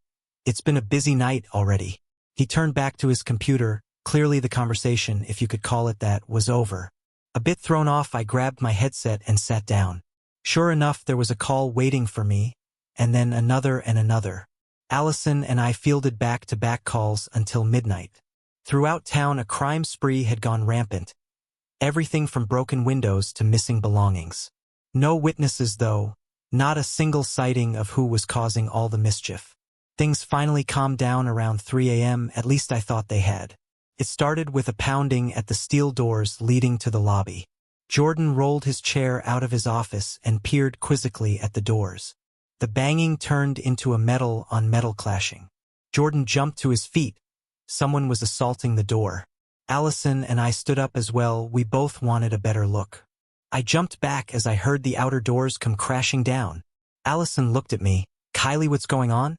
It's been a busy night already." He turned back to his computer. Clearly the conversation, if you could call it that, was over. A bit thrown off, I grabbed my headset and sat down. Sure enough, there was a call waiting for me, and then another and another. Allison and I fielded back-to-back calls until midnight. Throughout town, a crime spree had gone rampant. Everything from broken windows to missing belongings. No witnesses, though. Not a single sighting of who was causing all the mischief. Things finally calmed down around 3 a.m., at least I thought they had. It started with a pounding at the steel doors leading to the lobby. Jordan rolled his chair out of his office and peered quizzically at the doors. The banging turned into a metal-on-metal clashing. Jordan jumped to his feet. Someone was assaulting the door. Allison and I stood up as well. We both wanted a better look. I jumped back as I heard the outer doors come crashing down. Allison looked at me. "Kylie, what's going on?"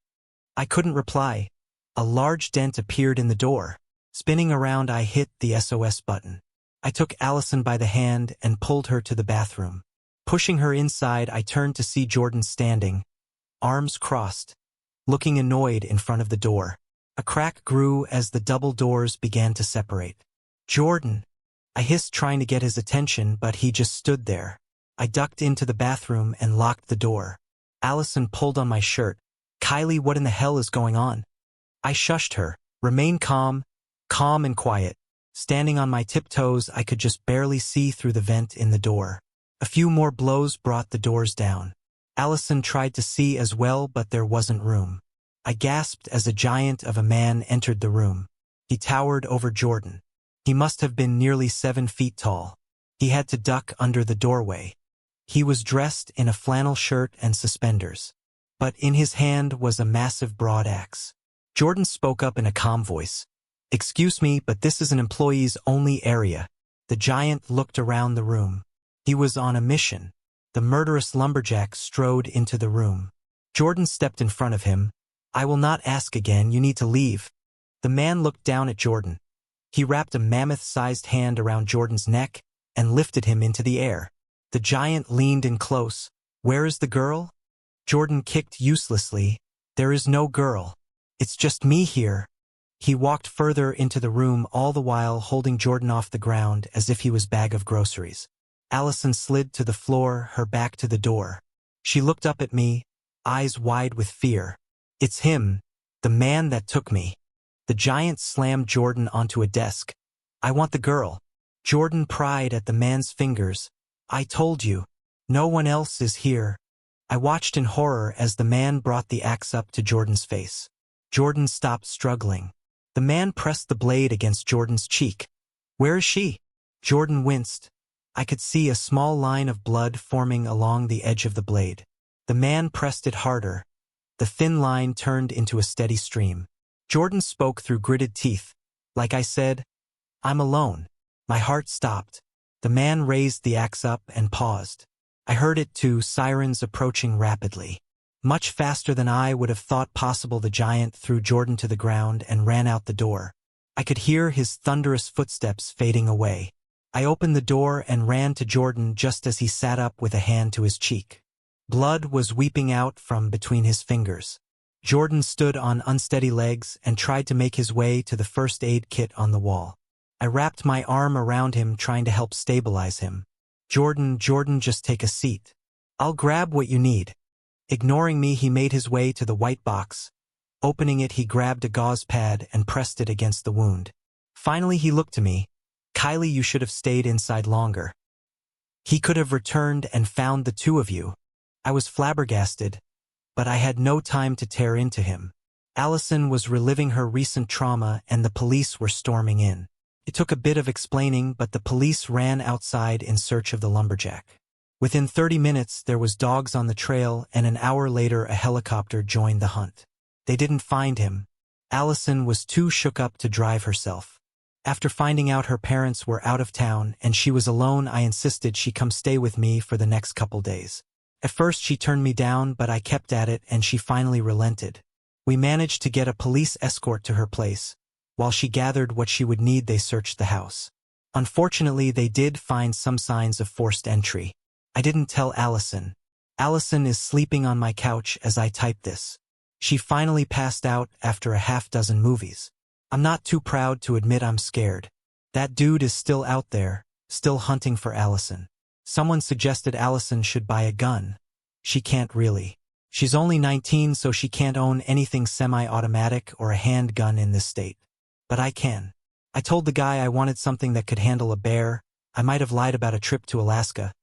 I couldn't reply. A large dent appeared in the door. Spinning around, I hit the SOS button. I took Allison by the hand and pulled her to the bathroom. Pushing her inside, I turned to see Jordan standing, arms crossed, looking annoyed in front of the door. A crack grew as the double doors began to separate. "Jordan!" I hissed, trying to get his attention, but he just stood there. I ducked into the bathroom and locked the door. Allison pulled on my shirt. "Kylie, what in the hell is going on?" I shushed her. "Remain calm and quiet." Standing on my tiptoes, I could just barely see through the vent in the door. A few more blows brought the doors down. Allison tried to see as well, but there wasn't room. I gasped as a giant of a man entered the room. He towered over Jordan. He must have been nearly 7 feet tall. He had to duck under the doorway. He was dressed in a flannel shirt and suspenders. But in his hand was a massive broad axe. Jordan spoke up in a calm voice. "Excuse me, but this is an employees-only area." The giant looked around the room. He was on a mission. The murderous lumberjack strode into the room. Jordan stepped in front of him. "I will not ask again, you need to leave." The man looked down at Jordan. He wrapped a mammoth-sized hand around Jordan's neck and lifted him into the air. The giant leaned in close. "Where is the girl?" Jordan kicked uselessly. "There is no girl. It's just me here." He walked further into the room, all the while holding Jordan off the ground as if he was a bag of groceries. Allison slid to the floor, her back to the door. She looked up at me, eyes wide with fear. "It's him, the man that took me." The giant slammed Jordan onto a desk. "I want the girl." Jordan pried at the man's fingers. "I told you. No one else is here." I watched in horror as the man brought the axe up to Jordan's face. Jordan stopped struggling. The man pressed the blade against Jordan's cheek. "Where is she?" Jordan winced. I could see a small line of blood forming along the edge of the blade. The man pressed it harder. The thin line turned into a steady stream. Jordan spoke through gritted teeth. "Like I said, I'm alone." My heart stopped. The man raised the axe up and paused. I heard it too, sirens approaching rapidly. Much faster than I would have thought possible. The giant threw Jordan to the ground and ran out the door. I could hear his thunderous footsteps fading away. I opened the door and ran to Jordan just as he sat up with a hand to his cheek. Blood was weeping out from between his fingers. Jordan stood on unsteady legs and tried to make his way to the first aid kit on the wall. I wrapped my arm around him, trying to help stabilize him. Jordan, just take a seat. I'll grab what you need." Ignoring me, he made his way to the white box. Opening it, he grabbed a gauze pad and pressed it against the wound. Finally, he looked to me. "Kylie, you should have stayed inside longer. He could have returned and found the two of you." I was flabbergasted, but I had no time to tear into him. Allison was reliving her recent trauma and the police were storming in. It took a bit of explaining, but the police ran outside in search of the lumberjack. Within 30 minutes, there was dogs on the trail, and an hour later a helicopter joined the hunt. They didn't find him. Allison was too shook up to drive herself. After finding out her parents were out of town and she was alone, I insisted she come stay with me for the next couple days. At first she turned me down, but I kept at it and she finally relented. We managed to get a police escort to her place. While she gathered what she would need, they searched the house. Unfortunately, they did find some signs of forced entry. I didn't tell Allison. Allison is sleeping on my couch as I type this. She finally passed out after a half-dozen movies. I'm not too proud to admit I'm scared. That dude is still out there, still hunting for Allison. Someone suggested Allison should buy a gun. She can't really. She's only 19, so she can't own anything semi-automatic or a handgun in this state. But I can. I told the guy I wanted something that could handle a bear. I might have lied about a trip to Alaska.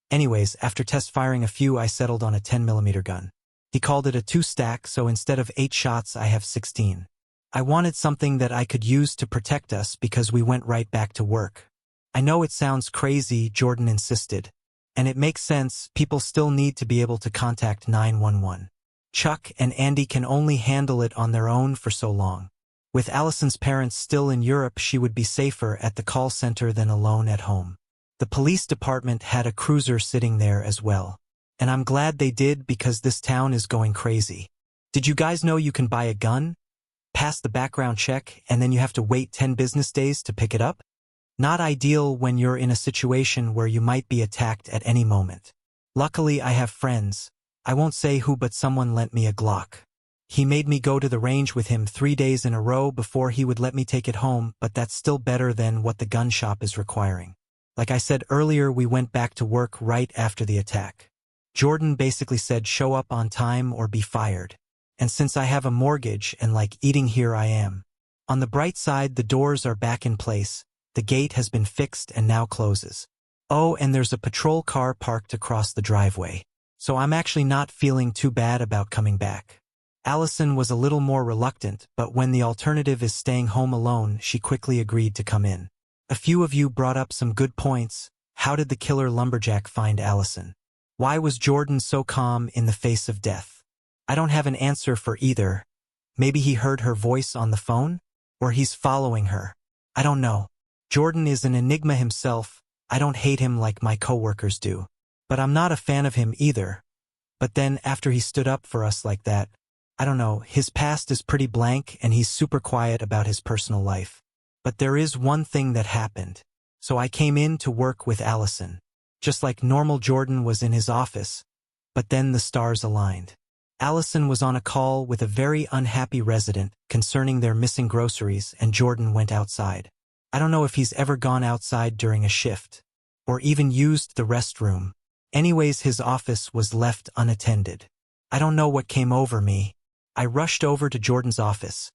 Anyways, after test firing a few, I settled on a 10mm gun. He called it a 2-stack, so instead of 8 shots, I have 16. I wanted something that I could use to protect us because we went right back to work. I know it sounds crazy, Jordan insisted. And it makes sense, people still need to be able to contact 911. Chuck and Andy can only handle it on their own for so long. With Allison's parents still in Europe, she would be safer at the call center than alone at home. The police department had a cruiser sitting there as well. And I'm glad they did because this town is going crazy. Did you guys know you can buy a gun, pass the background check, and then you have to wait 10 business days to pick it up? Not ideal when you're in a situation where you might be attacked at any moment. Luckily, I have friends. I won't say who, but someone lent me a Glock. He made me go to the range with him 3 days in a row before he would let me take it home, but that's still better than what the gun shop is requiring. Like I said earlier, we went back to work right after the attack. Jordan basically said show up on time or be fired. And since I have a mortgage and like eating here, I am. On the bright side, the doors are back in place. The gate has been fixed and now closes. Oh, and there's a patrol car parked across the driveway. So I'm actually not feeling too bad about coming back. Allison was a little more reluctant, but when the alternative is staying home alone, she quickly agreed to come in. A few of you brought up some good points. How did the killer lumberjack find Allison? Why was Jordan so calm in the face of death? I don't have an answer for either. Maybe he heard her voice on the phone? Or he's following her. I don't know. Jordan is an enigma himself. I don't hate him like my coworkers do. But I'm not a fan of him either. But then after he stood up for us like that, I don't know, his past is pretty blank and he's super quiet about his personal life. But there is one thing that happened. So I came in to work with Allison. Just like normal, Jordan was in his office. But then the stars aligned. Allison was on a call with a very unhappy resident concerning their missing groceries, and Jordan went outside. I don't know if he's ever gone outside during a shift, or even used the restroom. Anyways, his office was left unattended. I don't know what came over me. I rushed over to Jordan's office.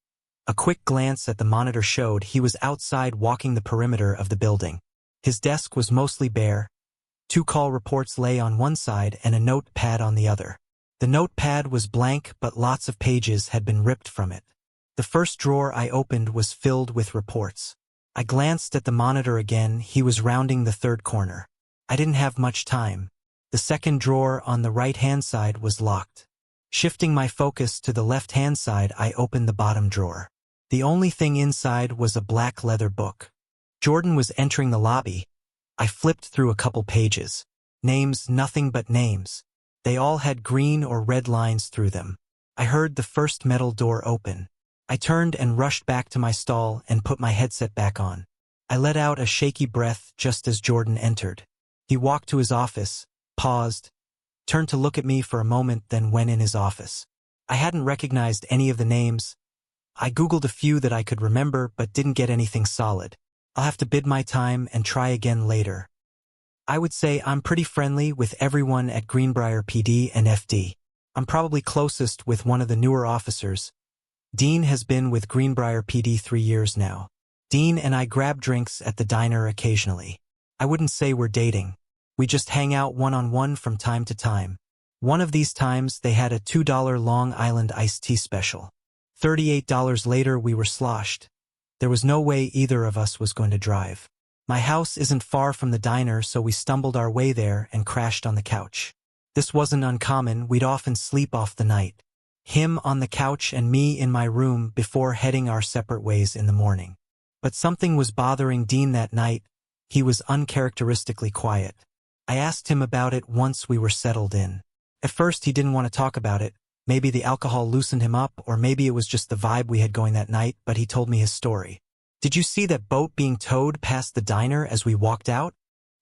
A quick glance at the monitor showed he was outside walking the perimeter of the building. His desk was mostly bare. 2 call reports lay on one side and a notepad on the other. The notepad was blank, but lots of pages had been ripped from it. The first drawer I opened was filled with reports. I glanced at the monitor again. He was rounding the 3rd corner. I didn't have much time. The second drawer on the right-hand side was locked. Shifting my focus to the left-hand side, I opened the bottom drawer. The only thing inside was a black leather book. Jordan was entering the lobby. I flipped through a couple pages. Names, nothing but names. They all had green or red lines through them. I heard the first metal door open. I turned and rushed back to my stall and put my headset back on. I let out a shaky breath just as Jordan entered. He walked to his office, paused, turned to look at me for a moment, then went in his office. I hadn't recognized any of the names. I Googled a few that I could remember but didn't get anything solid. I'll have to bide my time and try again later. I would say I'm pretty friendly with everyone at Greenbryer PD and FD. I'm probably closest with one of the newer officers. Dean has been with Greenbryer PD 3 years now. Dean and I grab drinks at the diner occasionally. I wouldn't say we're dating. We just hang out one-on-one from time to time. One of these times they had a $2 Long Island iced tea special. $38 later we were sloshed. There was no way either of us was going to drive. My house isn't far from the diner, so we stumbled our way there and crashed on the couch. This wasn't uncommon, we'd often sleep off the night. Him on the couch and me in my room before heading our separate ways in the morning. But something was bothering Dean that night. He was uncharacteristically quiet. I asked him about it once we were settled in. At first he didn't want to talk about it. Maybe the alcohol loosened him up, or maybe it was just the vibe we had going that night, but he told me his story. Did you see that boat being towed past the diner as we walked out?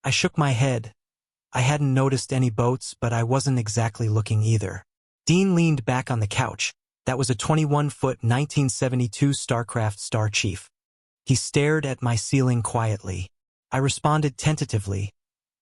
I shook my head. I hadn't noticed any boats, but I wasn't exactly looking either. Dean leaned back on the couch. That was a 21-foot 1972 Starcraft Star Chief. He stared at my ceiling quietly. I responded tentatively,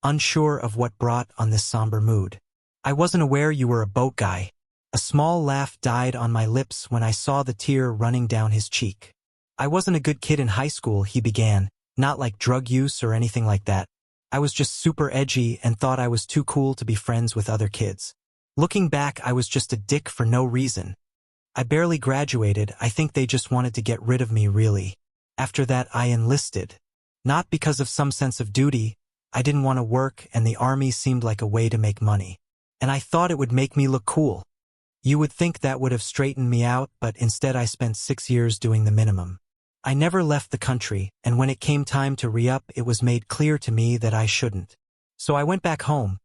unsure of what brought on this somber mood. I wasn't aware you were a boat guy. A small laugh died on my lips when I saw the tear running down his cheek. I wasn't a good kid in high school, he began, not like drug use or anything like that. I was just super edgy and thought I was too cool to be friends with other kids. Looking back, I was just a dick for no reason. I barely graduated, I think they just wanted to get rid of me really. After that I enlisted. Not because of some sense of duty, I didn't want to work and the army seemed like a way to make money. And I thought it would make me look cool. You would think that would have straightened me out, but instead I spent 6 years doing the minimum. I never left the country, and when it came time to re-up it was made clear to me that I shouldn't. So I went back home.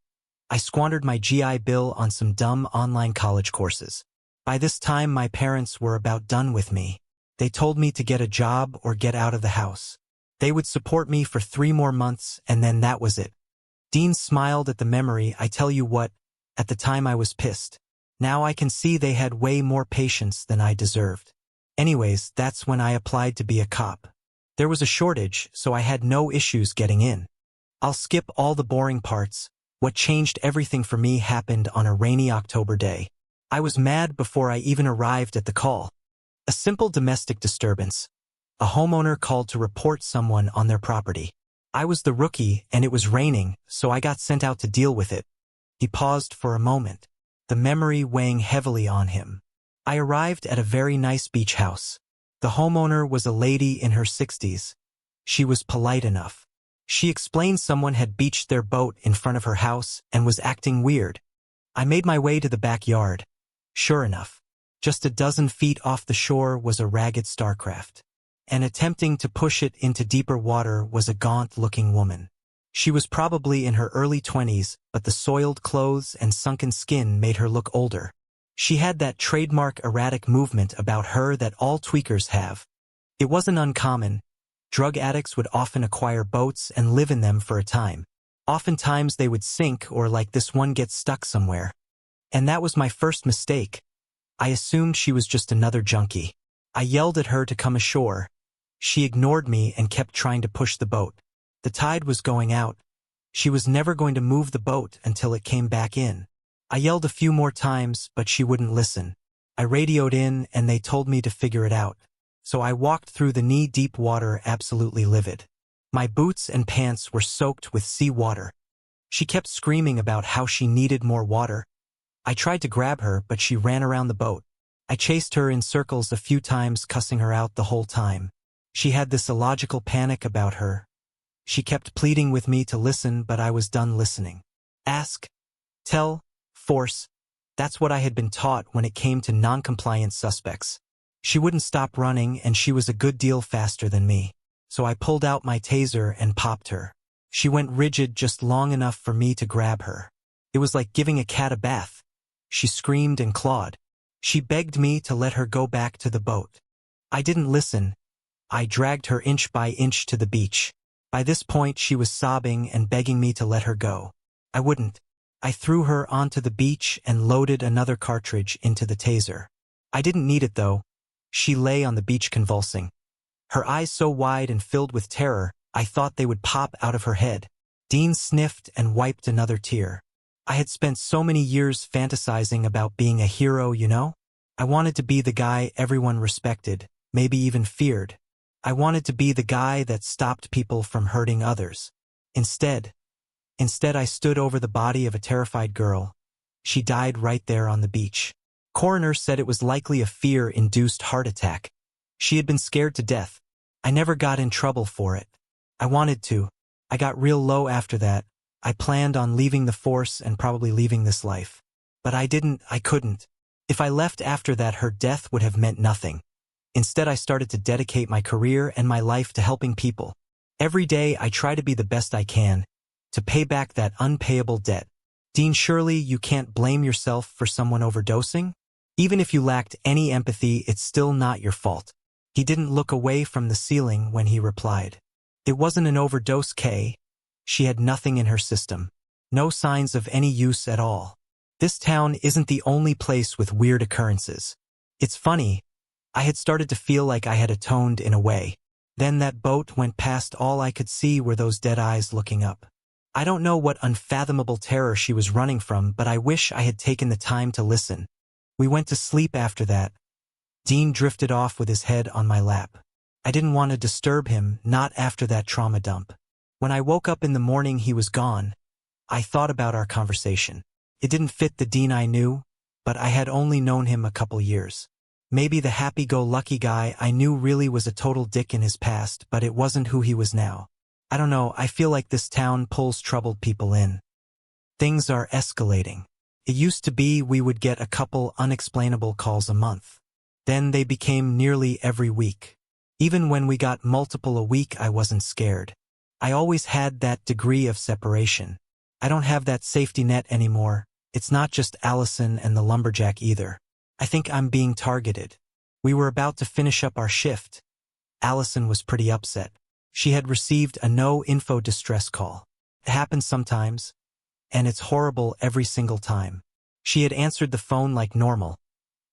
I squandered my GI Bill on some dumb online college courses. By this time my parents were about done with me. They told me to get a job or get out of the house. They would support me for 3 more months and then that was it. Dean smiled at the memory. I tell you what, at the time I was pissed. Now I can see they had way more patience than I deserved. Anyways, that's when I applied to be a cop. There was a shortage, so I had no issues getting in. I'll skip all the boring parts. What changed everything for me happened on a rainy October day. I was mad before I even arrived at the call. A simple domestic disturbance. A homeowner called to report someone on their property. I was the rookie and it was raining, so I got sent out to deal with it. He paused for a moment, the memory weighing heavily on him. I arrived at a very nice beach house. The homeowner was a lady in her 60s. She was polite enough. She explained someone had beached their boat in front of her house and was acting weird. I made my way to the backyard. Sure enough, just a dozen feet off the shore was a ragged Starcraft. And attempting to push it into deeper water was a gaunt-looking woman. She was probably in her early 20s, but the soiled clothes and sunken skin made her look older. She had that trademark erratic movement about her that all tweakers have. It wasn't uncommon. Drug addicts would often acquire boats and live in them for a time. Oftentimes they would sink or like this one get stuck somewhere. And that was my first mistake. I assumed she was just another junkie. I yelled at her to come ashore. She ignored me and kept trying to push the boat. The tide was going out. She was never going to move the boat until it came back in. I yelled a few more times, but she wouldn't listen. I radioed in and they told me to figure it out. So I walked through the knee-deep water absolutely livid. My boots and pants were soaked with seawater. She kept screaming about how she needed more water. I tried to grab her, but she ran around the boat. I chased her in circles a few times, cussing her out the whole time. She had this illogical panic about her. She kept pleading with me to listen, but I was done listening. Ask, tell, force. That's what I had been taught when it came to non-compliant suspects. She wouldn't stop running, and she was a good deal faster than me. So I pulled out my taser and popped her. She went rigid just long enough for me to grab her. It was like giving a cat a bath. She screamed and clawed. She begged me to let her go back to the boat. I didn't listen. I dragged her inch by inch to the beach. By this point she was sobbing and begging me to let her go. I wouldn't. I threw her onto the beach and loaded another cartridge into the taser. I didn't need it though. She lay on the beach convulsing. Her eyes so wide and filled with terror, I thought they would pop out of her head. Dean sniffed and wiped another tear. I had spent so many years fantasizing about being a hero, you know? I wanted to be the guy everyone respected, maybe even feared. I wanted to be the guy that stopped people from hurting others. Instead I stood over the body of a terrified girl. She died right there on the beach. Coroner said it was likely a fear-induced heart attack. She had been scared to death. I never got in trouble for it. I wanted to. I got real low after that. I planned on leaving the force and probably leaving this life. But I couldn't. If I left after that, her death would have meant nothing. Instead, I started to dedicate my career and my life to helping people. Every day, I try to be the best I can, to pay back that unpayable debt. Dean, surely you can't blame yourself for someone overdosing? Even if you lacked any empathy, it's still not your fault. He didn't look away from the ceiling when he replied. It wasn't an overdose, Kay. She had nothing in her system. No signs of any use at all. This town isn't the only place with weird occurrences. It's funny. I had started to feel like I had atoned in a way. Then that boat went past. All I could see were those dead eyes looking up. I don't know what unfathomable terror she was running from, but I wish I had taken the time to listen. We went to sleep after that. Dean drifted off with his head on my lap. I didn't want to disturb him, not after that trauma dump. When I woke up in the morning, he was gone. I thought about our conversation. It didn't fit the Dean I knew, but I had only known him a couple years. Maybe the happy-go-lucky guy I knew really was a total dick in his past, but it wasn't who he was now. I don't know, I feel like this town pulls troubled people in. Things are escalating. It used to be we would get a couple unexplainable calls a month. Then they became nearly every week. Even when we got multiple a week, I wasn't scared. I always had that degree of separation. I don't have that safety net anymore. It's not just Allison and the lumberjack either. I think I'm being targeted. We were about to finish up our shift. Allison was pretty upset. She had received a no-info distress call. It happens sometimes, and it's horrible every single time. She had answered the phone like normal.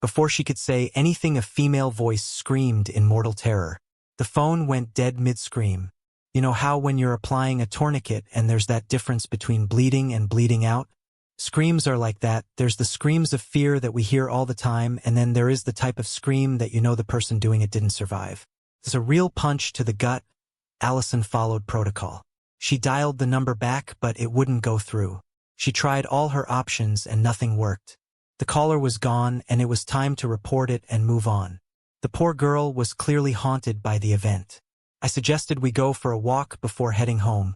Before she could say anything, a female voice screamed in mortal terror. The phone went dead mid-scream. You know how when you're applying a tourniquet and there's that difference between bleeding and bleeding out? Screams are like that. There's the screams of fear that we hear all the time, and then there is the type of scream that you know the person doing it didn't survive. There's a real punch to the gut. Allison followed protocol. She dialed the number back, but it wouldn't go through. She tried all her options and nothing worked. The caller was gone, and it was time to report it and move on. The poor girl was clearly haunted by the event. I suggested we go for a walk before heading home,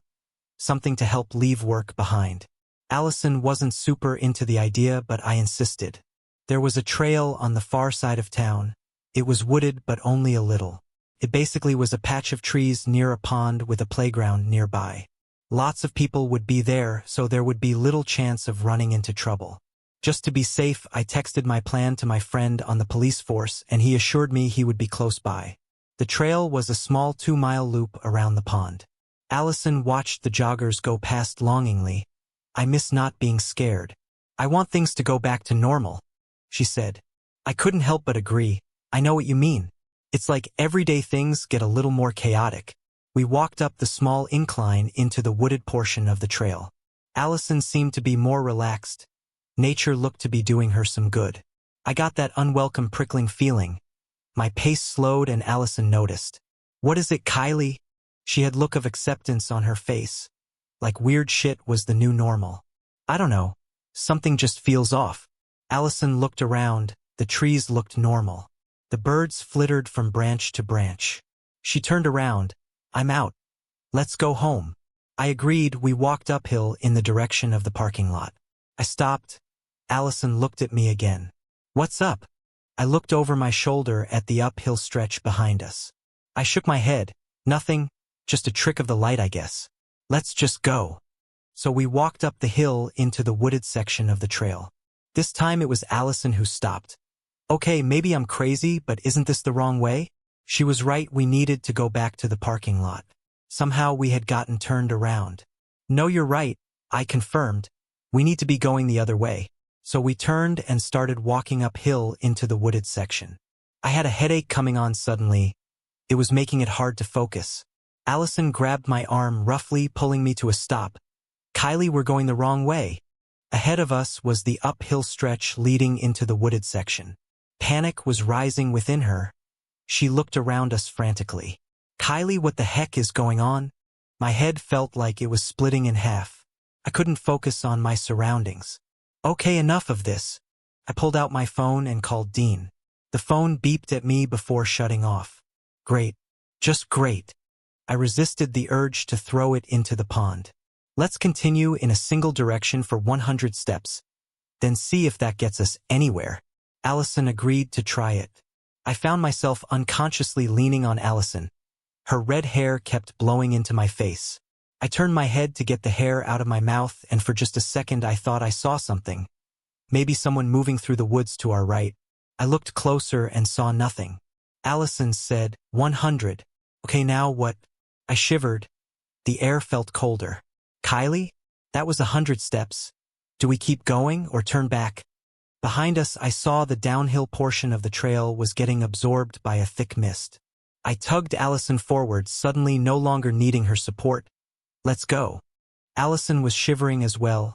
something to help leave work behind. Allison wasn't super into the idea, but I insisted. There was a trail on the far side of town. It was wooded, but only a little. It basically was a patch of trees near a pond with a playground nearby. Lots of people would be there, so there would be little chance of running into trouble. Just to be safe, I texted my plan to my friend on the police force, and he assured me he would be close by. The trail was a small 2-mile loop around the pond. Allison watched the joggers go past longingly. I miss not being scared. I want things to go back to normal, she said. I couldn't help but agree. I know what you mean. It's like everyday things get a little more chaotic. We walked up the small incline into the wooded portion of the trail. Allison seemed to be more relaxed. Nature looked to be doing her some good. I got that unwelcome prickling feeling. My pace slowed and Allison noticed. What is it, Kylie? She had a look of acceptance on her face. Like weird shit was the new normal. I don't know. Something just feels off. Allison looked around. The trees looked normal. The birds flittered from branch to branch. She turned around. I'm out. Let's go home. I agreed. We walked uphill in the direction of the parking lot. I stopped. Allison looked at me again. What's up? I looked over my shoulder at the uphill stretch behind us. I shook my head. Nothing, just a trick of the light, I guess. Let's just go. So we walked up the hill into the wooded section of the trail. This time it was Allison who stopped. Okay, maybe I'm crazy, but isn't this the wrong way? She was right, we needed to go back to the parking lot. Somehow we had gotten turned around. No, you're right, I confirmed. We need to be going the other way. So we turned and started walking uphill into the wooded section. I had a headache coming on suddenly. It was making it hard to focus. Allison grabbed my arm roughly, pulling me to a stop. Kylie, we're going the wrong way. Ahead of us was the uphill stretch leading into the wooded section. Panic was rising within her. She looked around us frantically. Kylie, what the heck is going on? My head felt like it was splitting in half. I couldn't focus on my surroundings. Okay, enough of this. I pulled out my phone and called Dean. The phone beeped at me before shutting off. Great. Just great. I resisted the urge to throw it into the pond. Let's continue in a single direction for 100 steps, then see if that gets us anywhere. Allison agreed to try it. I found myself unconsciously leaning on Allison. Her red hair kept blowing into my face. I turned my head to get the hair out of my mouth, and for just a second I thought I saw something. Maybe someone moving through the woods to our right. I looked closer and saw nothing. Allison said, 100. Okay, now what? I shivered. The air felt colder. Kylie? That was 100 steps. Do we keep going or turn back? Behind us, I saw the downhill portion of the trail was getting absorbed by a thick mist. I tugged Allison forward, suddenly no longer needing her support. Let's go. Allison was shivering as well.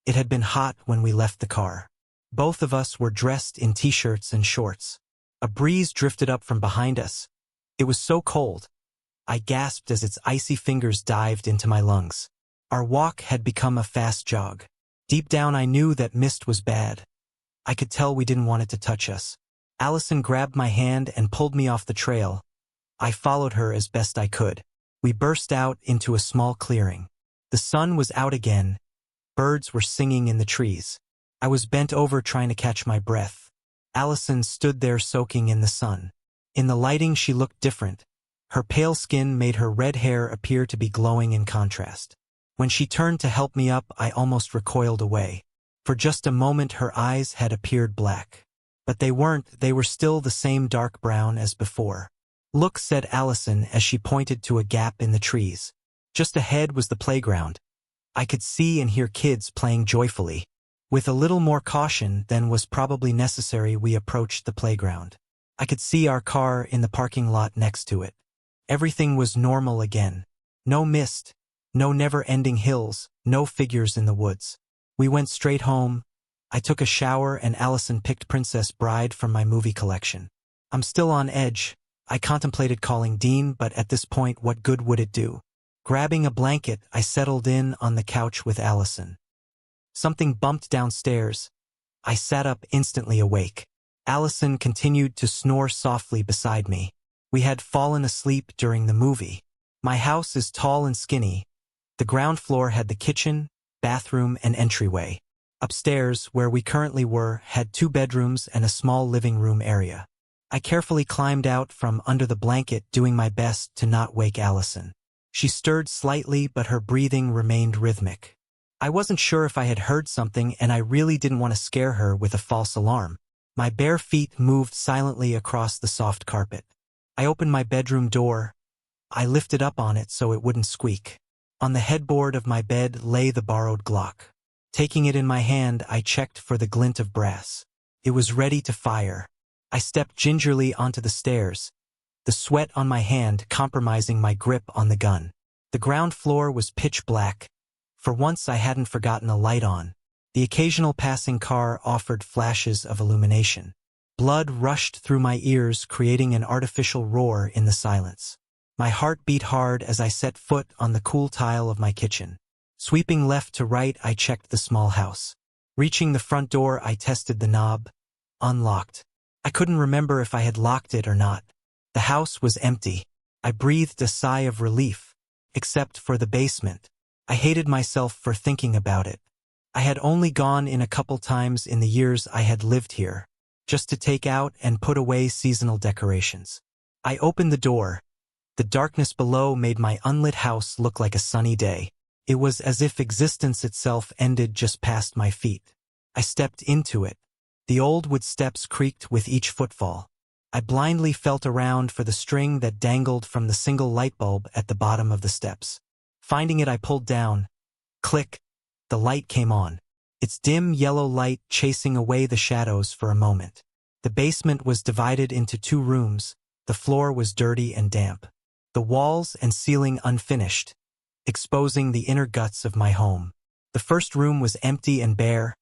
It had been hot when we left the car. Both of us were dressed in t-shirts and shorts. A breeze drifted up from behind us. It was so cold. I gasped as its icy fingers dived into my lungs. Our walk had become a fast jog. Deep down I knew that mist was bad. I could tell we didn't want it to touch us. Allison grabbed my hand and pulled me off the trail. I followed her as best I could. We burst out into a small clearing. The sun was out again. Birds were singing in the trees. I was bent over trying to catch my breath. Allison stood there soaking in the sun. In the lighting she looked different. Her pale skin made her red hair appear to be glowing in contrast. When she turned to help me up, I almost recoiled away. For just a moment her eyes had appeared black. But they weren't, they were still the same dark brown as before. Look, said Allison as she pointed to a gap in the trees. Just ahead was the playground. I could see and hear kids playing joyfully. With a little more caution than was probably necessary, we approached the playground. I could see our car in the parking lot next to it. Everything was normal again. No mist, no never-ending hills, no figures in the woods. We went straight home. I took a shower and Allison picked Princess Bride from my movie collection. I'm still on edge. I contemplated calling Dean, but at this point, what good would it do? Grabbing a blanket, I settled in on the couch with Allison. Something bumped downstairs. I sat up, instantly awake. Allison continued to snore softly beside me. We had fallen asleep during the movie. My house is tall and skinny. The ground floor had the kitchen, bathroom, and entryway. Upstairs, where we currently were, had 2 bedrooms and a small living room area. I carefully climbed out from under the blanket, doing my best to not wake Allison. She stirred slightly, but her breathing remained rhythmic. I wasn't sure if I had heard something, and I really didn't want to scare her with a false alarm. My bare feet moved silently across the soft carpet. I opened my bedroom door. I lifted up on it so it wouldn't squeak. On the headboard of my bed lay the borrowed Glock. Taking it in my hand, I checked for the glint of brass. It was ready to fire. I stepped gingerly onto the stairs, the sweat on my hand compromising my grip on the gun. The ground floor was pitch black. For once I hadn't forgotten a light on. The occasional passing car offered flashes of illumination. Blood rushed through my ears, creating an artificial roar in the silence. My heart beat hard as I set foot on the cool tile of my kitchen. Sweeping left to right, I checked the small house. Reaching the front door, I tested the knob. Unlocked. I couldn't remember if I had locked it or not. The house was empty. I breathed a sigh of relief. Except for the basement. I hated myself for thinking about it. I had only gone in a couple times in the years I had lived here, just to take out and put away seasonal decorations. I opened the door. The darkness below made my unlit house look like a sunny day. It was as if existence itself ended just past my feet. I stepped into it. The old wood steps creaked with each footfall. I blindly felt around for the string that dangled from the single light bulb at the bottom of the steps. Finding it, I pulled down. Click. The light came on. Its dim yellow light chasing away the shadows for a moment. The basement was divided into 2 rooms. The floor was dirty and damp. The walls and ceiling unfinished, exposing the inner guts of my home. The first room was empty and bare.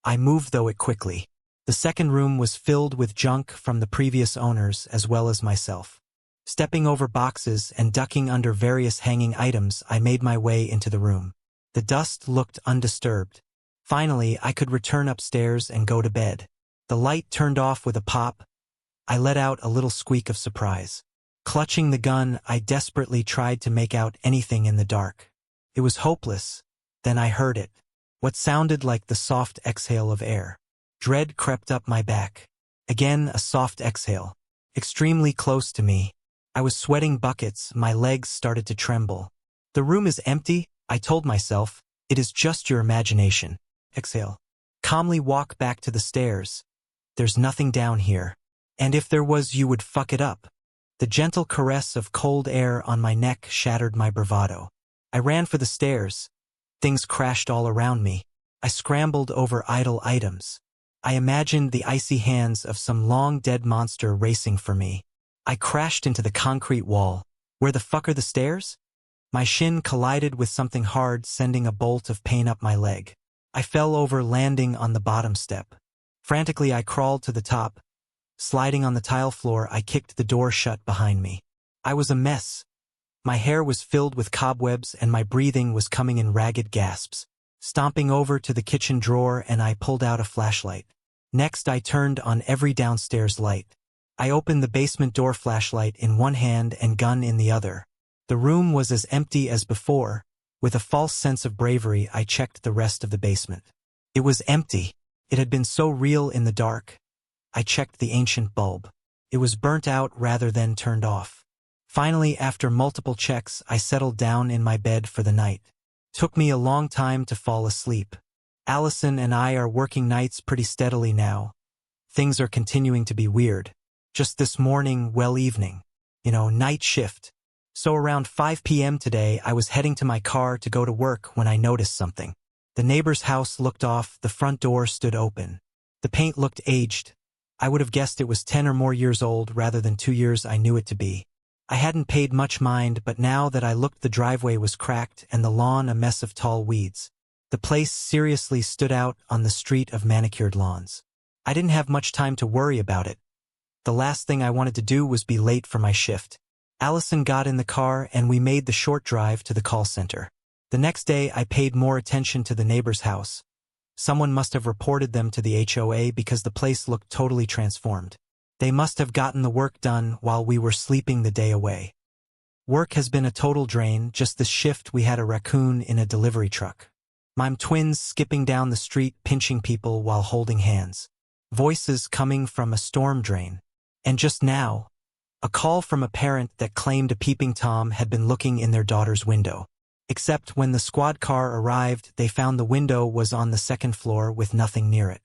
I moved though it quickly. The second room was filled with junk from the previous owners as well as myself. Stepping over boxes and ducking under various hanging items, I made my way into the room. The dust looked undisturbed. Finally, I could return upstairs and go to bed. The light turned off with a pop. I let out a little squeak of surprise. Clutching the gun, I desperately tried to make out anything in the dark. It was hopeless. Then I heard it. What sounded like the soft exhale of air. Dread crept up my back. Again, a soft exhale. Extremely close to me. I was sweating buckets, my legs started to tremble. The room is empty, I told myself. It is just your imagination. Exhale. Calmly walk back to the stairs. There's nothing down here. And if there was, you would fuck it up. The gentle caress of cold air on my neck shattered my bravado. I ran for the stairs. Things crashed all around me. I scrambled over idle items. I imagined the icy hands of some long-dead monster racing for me. I crashed into the concrete wall. Where the fuck are the stairs? My shin collided with something hard, sending a bolt of pain up my leg. I fell over, landing on the bottom step. Frantically, I crawled to the top. Sliding on the tile floor, I kicked the door shut behind me. I was a mess. My hair was filled with cobwebs and my breathing was coming in ragged gasps. Stomping over to the kitchen drawer, and I pulled out a flashlight. Next, I turned on every downstairs light. I opened the basement door, flashlight in one hand and gun in the other. The room was as empty as before. With a false sense of bravery, I checked the rest of the basement. It was empty. It had been so real in the dark. I checked the ancient bulb. It was burnt out rather than turned off. Finally, after multiple checks, I settled down in my bed for the night. Took me a long time to fall asleep. Allison and I are working nights pretty steadily now. Things are continuing to be weird. Just this morning, well, evening. Night shift. So around 5 p.m. today, I was heading to my car to go to work when I noticed something. The neighbor's house looked off, the front door stood open. The paint looked aged. I would have guessed it was 10 or more years old rather than 2 years I knew it to be. I hadn't paid much mind, but now that I looked, the driveway was cracked and the lawn a mess of tall weeds. The place seriously stood out on the street of manicured lawns. I didn't have much time to worry about it. The last thing I wanted to do was be late for my shift. Allison got in the car and we made the short drive to the call center. The next day I paid more attention to the neighbor's house. Someone must have reported them to the HOA because the place looked totally transformed. They must have gotten the work done while we were sleeping the day away. Work has been a total drain. Just this shift we had a raccoon in a delivery truck. Mime twins skipping down the street pinching people while holding hands. Voices coming from a storm drain. And just now, a call from a parent that claimed a peeping Tom had been looking in their daughter's window. Except when the squad car arrived, they found the window was on the second floor with nothing near it.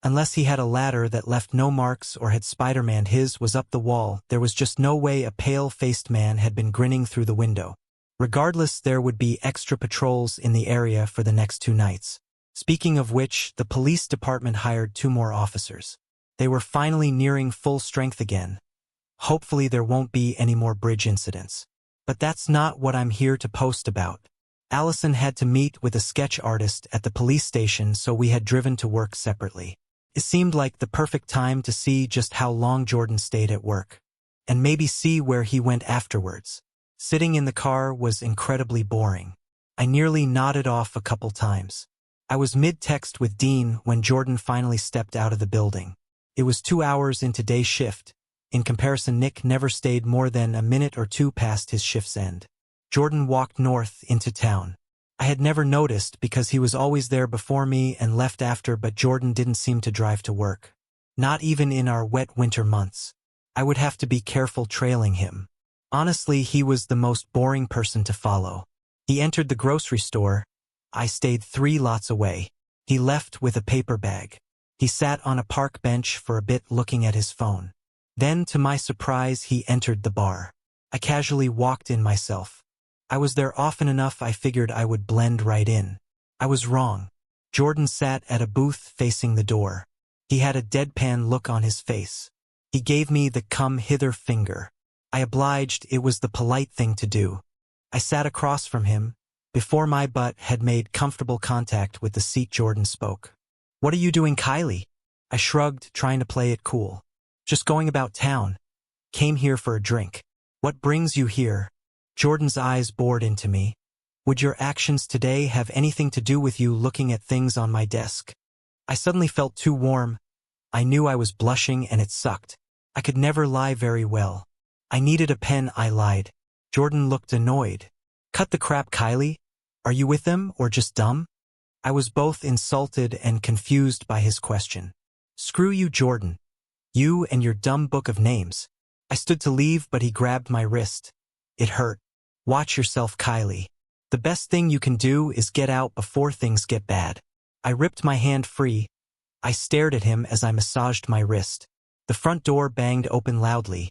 Unless he had a ladder that left no marks or had Spider-Man'd his was up the wall, there was just no way a pale-faced man had been grinning through the window. Regardless, there would be extra patrols in the area for the next 2 nights. Speaking of which, the police department hired 2 more officers. They were finally nearing full strength again. Hopefully there won't be any more bridge incidents. But that's not what I'm here to post about. Allison had to meet with a sketch artist at the police station, so we had driven to work separately. It seemed like the perfect time to see just how long Jordan stayed at work. And maybe see where he went afterwards. Sitting in the car was incredibly boring. I nearly nodded off a couple times. I was mid-text with Dean when Jordan finally stepped out of the building. It was 2 hours into day shift. In comparison, Nick never stayed more than a minute or 2 past his shift's end. Jordan walked north into town. I had never noticed because he was always there before me and left after, but Jordan didn't seem to drive to work. Not even in our wet winter months. I would have to be careful trailing him. Honestly, he was the most boring person to follow. He entered the grocery store. I stayed 3 lots away. He left with a paper bag. He sat on a park bench for a bit looking at his phone. Then, to my surprise, he entered the bar. I casually walked in myself. I was there often enough I figured I would blend right in. I was wrong. Jordan sat at a booth facing the door. He had a deadpan look on his face. He gave me the come hither finger. I obliged, it was the polite thing to do. I sat across from him. Before my butt had made comfortable contact with the seat, Jordan spoke. "What are you doing, Kylie?" I shrugged, trying to play it cool. "Just going about town. Came here for a drink." "What brings you here?" Jordan's eyes bored into me. "Would your actions today have anything to do with you looking at things on my desk?" I suddenly felt too warm. I knew I was blushing and it sucked. I could never lie very well. I needed a pen, I lied. Jordan looked annoyed. Cut the crap, Kylie. Are you with them or just dumb? I was both insulted and confused by his question. Screw you, Jordan. You and your dumb book of names. I stood to leave, but he grabbed my wrist. It hurt. Watch yourself, Kylie. The best thing you can do is get out before things get bad. I ripped my hand free. I stared at him as I massaged my wrist. The front door banged open loudly.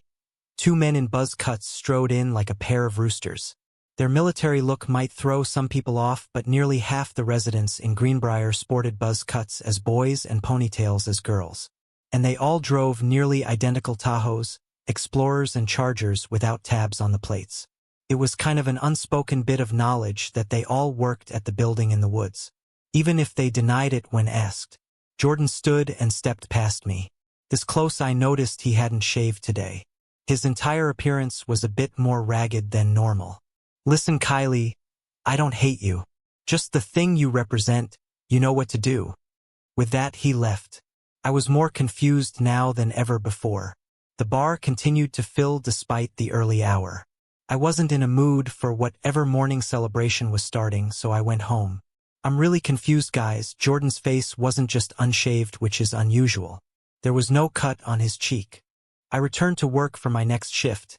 Two men in buzz cuts strode in like a pair of roosters. Their military look might throw some people off, but nearly half the residents in Greenbryer sported buzz cuts as boys and ponytails as girls. And they all drove nearly identical Tahoes, Explorers and Chargers without tabs on the plates. It was kind of an unspoken bit of knowledge that they all worked at the building in the woods, even if they denied it when asked. Jordan stood and stepped past me. This close I noticed he hadn't shaved today. His entire appearance was a bit more ragged than normal. Listen, Kylie, I don't hate you. Just the thing you represent, you know what to do. With that, he left. I was more confused now than ever before. The bar continued to fill despite the early hour. I wasn't in a mood for whatever morning celebration was starting, so I went home. I'm really confused, guys. Jordan's face wasn't just unshaved, which is unusual. There was no cut on his cheek. I returned to work for my next shift.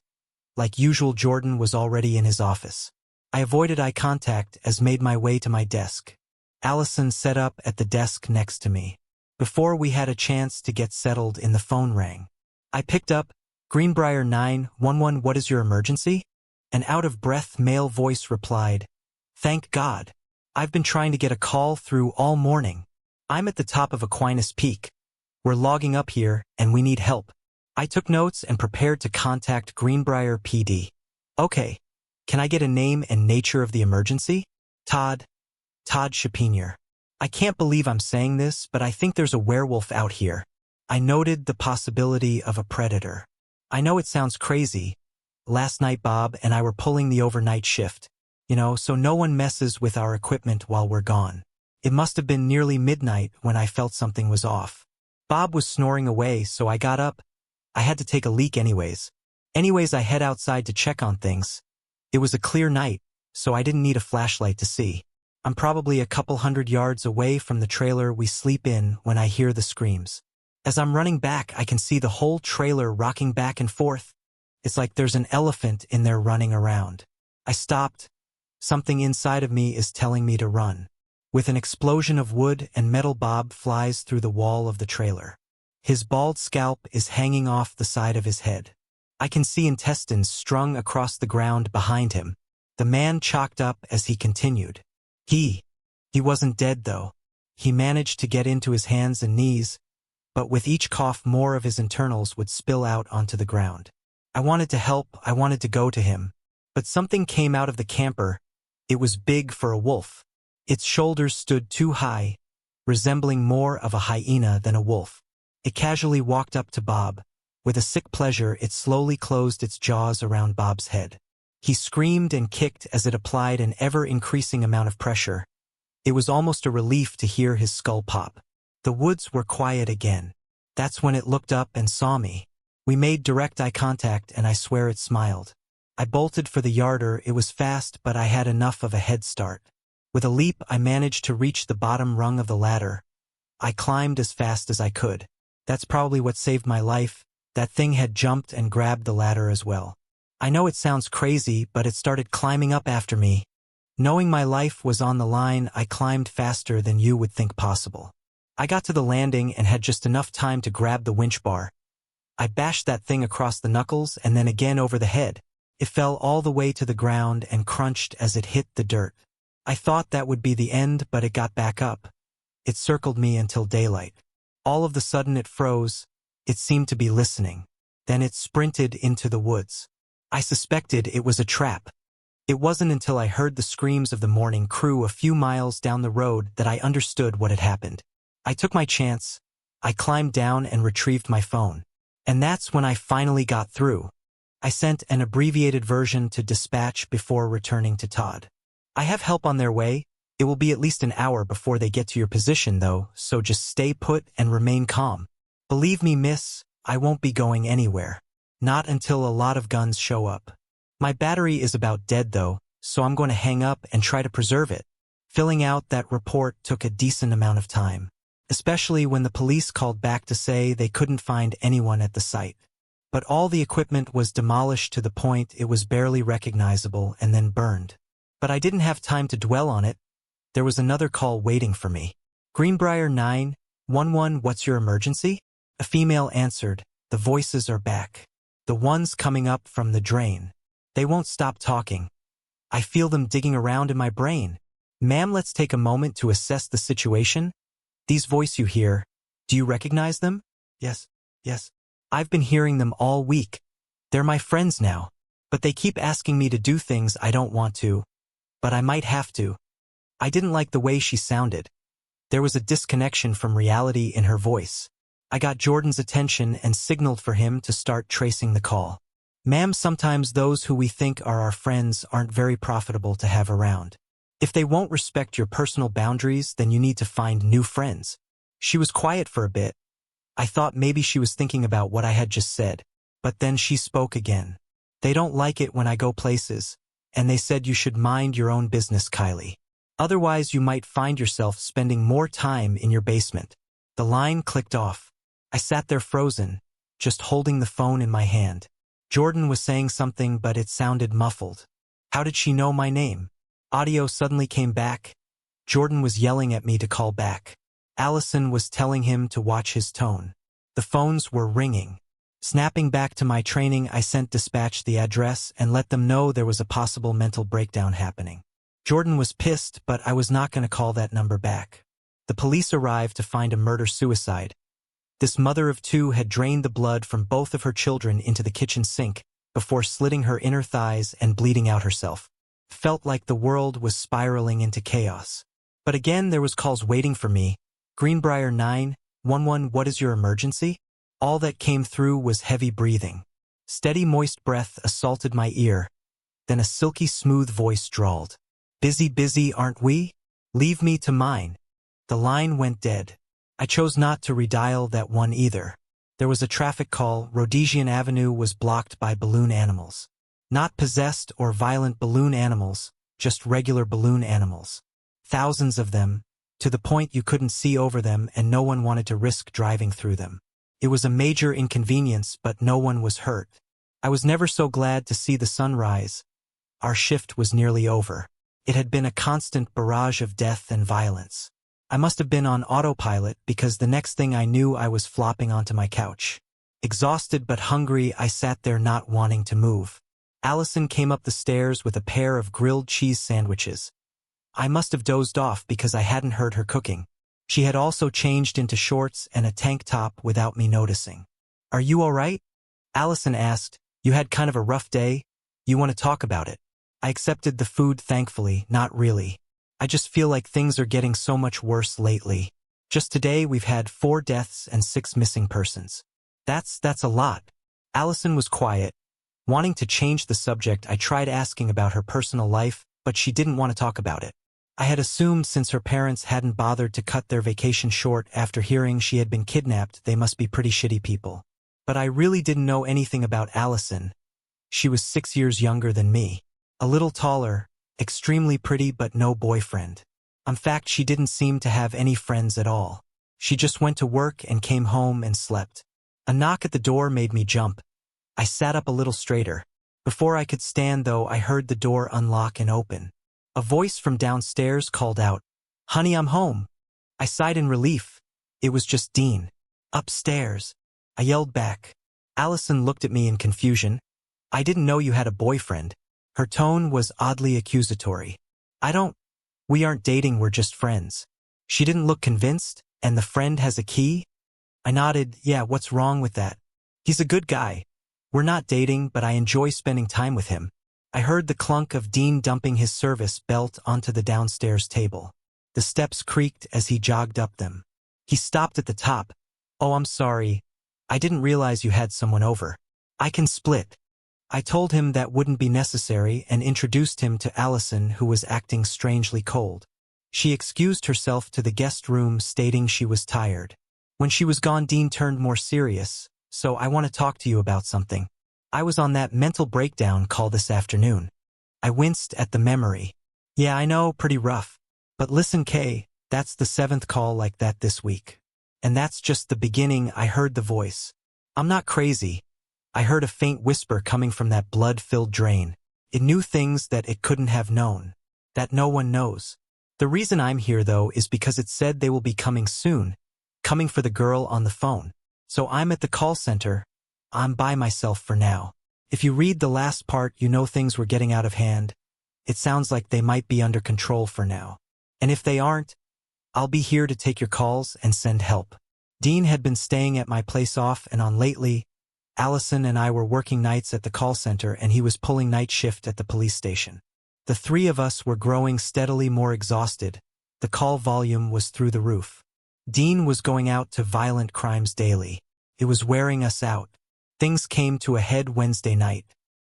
Like usual, Jordan was already in his office. I avoided eye contact as made my way to my desk. Allison sat up at the desk next to me. Before we had a chance to get settled in, the phone rang. I picked up. Greenbryer 911, what is your emergency? An out-of-breath male voice replied, Thank God. I've been trying to get a call through all morning. I'm at the top of Aquinas Peak. We're logging up here, and we need help. I took notes and prepared to contact Greenbryer PD. Okay. Can I get a name and nature of the emergency? Todd Chapinier. I can't believe I'm saying this, but I think there's a werewolf out here. I noted the possibility of a predator. I know it sounds crazy. Last night Bob and I were pulling the overnight shift. So no one messes with our equipment while we're gone. It must have been nearly midnight when I felt something was off. Bob was snoring away, so I got up. I had to take a leak anyways. I head outside to check on things. It was a clear night, so I didn't need a flashlight to see. I'm probably a couple 100 yards away from the trailer we sleep in when I hear the screams. As I'm running back, I can see the whole trailer rocking back and forth. It's like there's an elephant in there running around. I stopped. Something inside of me is telling me to run. With an explosion of wood and metal, Bob flies through the wall of the trailer. His bald scalp is hanging off the side of his head. I can see intestines strung across the ground behind him. The man chalked up as he continued. He wasn't dead though. He managed to get into his hands and knees, but with each cough more of his internals would spill out onto the ground. I wanted to help, I wanted to go to him. But something came out of the camper. It was big for a wolf. Its shoulders stood too high, resembling more of a hyena than a wolf. It casually walked up to Bob. With a sick pleasure, it slowly closed its jaws around Bob's head. He screamed and kicked as it applied an ever-increasing amount of pressure. It was almost a relief to hear his skull pop. The woods were quiet again. That's when it looked up and saw me. We made direct eye contact, and I swear it smiled. I bolted for the yarder. It was fast, but I had enough of a head start. With a leap, I managed to reach the bottom rung of the ladder. I climbed as fast as I could. That's probably what saved my life. That thing had jumped and grabbed the ladder as well. I know it sounds crazy, but it started climbing up after me. Knowing my life was on the line, I climbed faster than you would think possible. I got to the landing and had just enough time to grab the winch bar. I bashed that thing across the knuckles and then again over the head. It fell all the way to the ground and crunched as it hit the dirt. I thought that would be the end, but it got back up. It circled me until daylight. All of a sudden it froze. It seemed to be listening. Then it sprinted into the woods. I suspected it was a trap. It wasn't until I heard the screams of the morning crew a few miles down the road that I understood what had happened. I took my chance. I climbed down and retrieved my phone. And that's when I finally got through. I sent an abbreviated version to dispatch before returning to Todd. I have help on their way. It will be at least an hour before they get to your position though, so just stay put and remain calm. Believe me, miss, I won't be going anywhere. Not until a lot of guns show up. My battery is about dead though, so I'm going to hang up and try to preserve it. Filling out that report took a decent amount of time, especially when the police called back to say they couldn't find anyone at the site. But all the equipment was demolished to the point it was barely recognizable and then burned. But I didn't have time to dwell on it. There was another call waiting for me. Greenbryer 911, what's your emergency? A female answered. The voices are back. The ones coming up from the drain. They won't stop talking. I feel them digging around in my brain. Ma'am, let's take a moment to assess the situation. These voices you hear, do you recognize them? Yes. I've been hearing them all week. They're my friends now. But they keep asking me to do things I don't want to. But I might have to. I didn't like the way she sounded. There was a disconnection from reality in her voice. I got Jordan's attention and signaled for him to start tracing the call. Ma'am, sometimes those who we think are our friends aren't very profitable to have around. If they won't respect your personal boundaries, then you need to find new friends. She was quiet for a bit. I thought maybe she was thinking about what I had just said. But then she spoke again. They don't like it when I go places. And they said you should mind your own business, Kylie. Otherwise you might find yourself spending more time in your basement. The line clicked off. I sat there frozen, just holding the phone in my hand. Jordan was saying something, but it sounded muffled. How did she know my name? Audio suddenly came back. Jordan was yelling at me to call back. Allison was telling him to watch his tone. The phones were ringing. Snapping back to my training, I sent dispatch the address and let them know there was a possible mental breakdown happening. Jordan was pissed, but I was not going to call that number back. The police arrived to find a murder-suicide. This mother of two had drained the blood from both of her children into the kitchen sink before slitting her inner thighs and bleeding out herself. Felt like the world was spiraling into chaos. But again there was calls waiting for me. Greenbryer 911, what is your emergency? All that came through was heavy breathing. Steady moist breath assaulted my ear. Then a silky smooth voice drawled. Busy, aren't we? Leave me to mine. The line went dead. I chose not to redial that one either. There was a traffic call. Rhodesian Avenue was blocked by balloon animals. Not possessed or violent balloon animals, just regular balloon animals. Thousands of them, to the point you couldn't see over them and no one wanted to risk driving through them. It was a major inconvenience, but no one was hurt. I was never so glad to see the sun rise. Our shift was nearly over. It had been a constant barrage of death and violence. I must have been on autopilot because the next thing I knew I was flopping onto my couch. Exhausted but hungry, I sat there not wanting to move. Allison came up the stairs with a pair of grilled cheese sandwiches. I must have dozed off because I hadn't heard her cooking. She had also changed into shorts and a tank top without me noticing. Are you all right? Allison asked. You had kind of a rough day? You want to talk about it? I accepted the food thankfully, not really. I just feel like things are getting so much worse lately. Just today we've had 4 deaths and 6 missing persons. That's a lot. Allison was quiet. Wanting to change the subject, I tried asking about her personal life, but she didn't want to talk about it. I had assumed since her parents hadn't bothered to cut their vacation short after hearing she had been kidnapped, they must be pretty shitty people. But I really didn't know anything about Allison. She was 6 years younger than me. A little taller, extremely pretty but no boyfriend. In fact, she didn't seem to have any friends at all. She just went to work and came home and slept. A knock at the door made me jump. I sat up a little straighter. Before I could stand, though, I heard the door unlock and open. A voice from downstairs called out, "Honey, I'm home." I sighed in relief. It was just Dean. Upstairs. I yelled back. Allison looked at me in confusion. I didn't know you had a boyfriend. Her tone was oddly accusatory. We aren't dating, we're just friends. She didn't look convinced, and the friend has a key? I nodded. Yeah, what's wrong with that? He's a good guy. We're not dating, but I enjoy spending time with him. I heard the clunk of Dean dumping his service belt onto the downstairs table. The steps creaked as he jogged up them. He stopped at the top. Oh, I'm sorry. I didn't realize you had someone over. I can split. I told him that wouldn't be necessary and introduced him to Allison, who was acting strangely cold. She excused herself to the guest room, stating she was tired. When she was gone, Dean turned more serious. So I want to talk to you about something. I was on that mental breakdown call this afternoon. I winced at the memory. Yeah, I know, pretty rough. But listen, Kay, that's the 7th call like that this week. And that's just the beginning. I heard the voice. I'm not crazy. I heard a faint whisper coming from that blood-filled drain. It knew things that it couldn't have known. That no one knows. The reason I'm here, though, is because it said they will be coming soon. Coming for the girl on the phone. So I'm at the call center. I'm by myself for now. If you read the last part, you know things were getting out of hand. It sounds like they might be under control for now. And if they aren't, I'll be here to take your calls and send help. Dean had been staying at my place off and on lately. Allison and I were working nights at the call center and he was pulling night shift at the police station. The three of us were growing steadily more exhausted. The call volume was through the roof. Dean was going out to violent crimes daily. It was wearing us out. Things came to a head Wednesday night.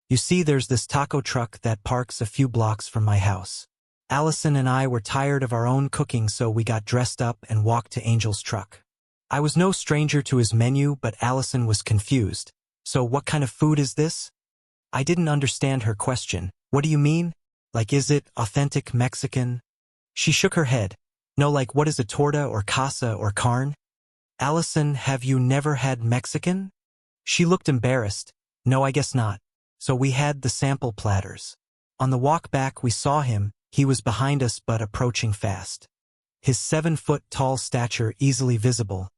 You see, there's this taco truck that parks a few blocks from my house. Allison and I were tired of our own cooking, so we got dressed up and walked to Angel's truck. I was no stranger to his menu, but Allison was confused. So what kind of food is this? I didn't understand her question. What do you mean? Like, is it authentic Mexican? She shook her head. No, like, what is a torta or casa or carne? Allison, have you never had Mexican? She looked embarrassed. No, I guess not. So we had the sample platters. On the walk back we saw him. He was behind us but approaching fast. His 7-foot-tall stature easily visible.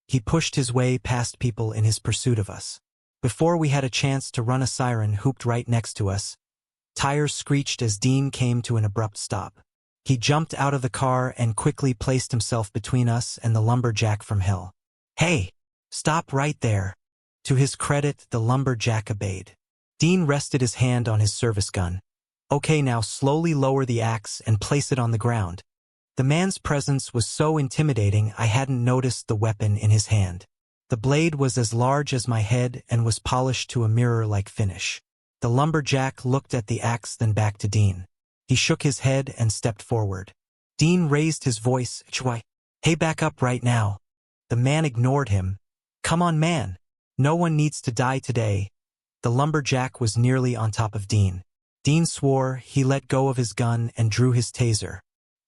He pushed his way past people in his pursuit of us. Before we had a chance to run, a siren hooped right next to us. Tires screeched as Dean came to an abrupt stop. He jumped out of the car and quickly placed himself between us and the lumberjack from hell. Hey! Stop right there! To his credit, the lumberjack obeyed. Dean rested his hand on his service gun. Okay, now slowly lower the axe and place it on the ground. The man's presence was so intimidating I hadn't noticed the weapon in his hand. The blade was as large as my head and was polished to a mirror-like finish. The lumberjack looked at the axe, then back to Dean. He shook his head and stepped forward. Dean raised his voice. Hey, back up right now. The man ignored him. Come on, man. No one needs to die today. The lumberjack was nearly on top of Dean. Dean swore. He let go of his gun and drew his taser.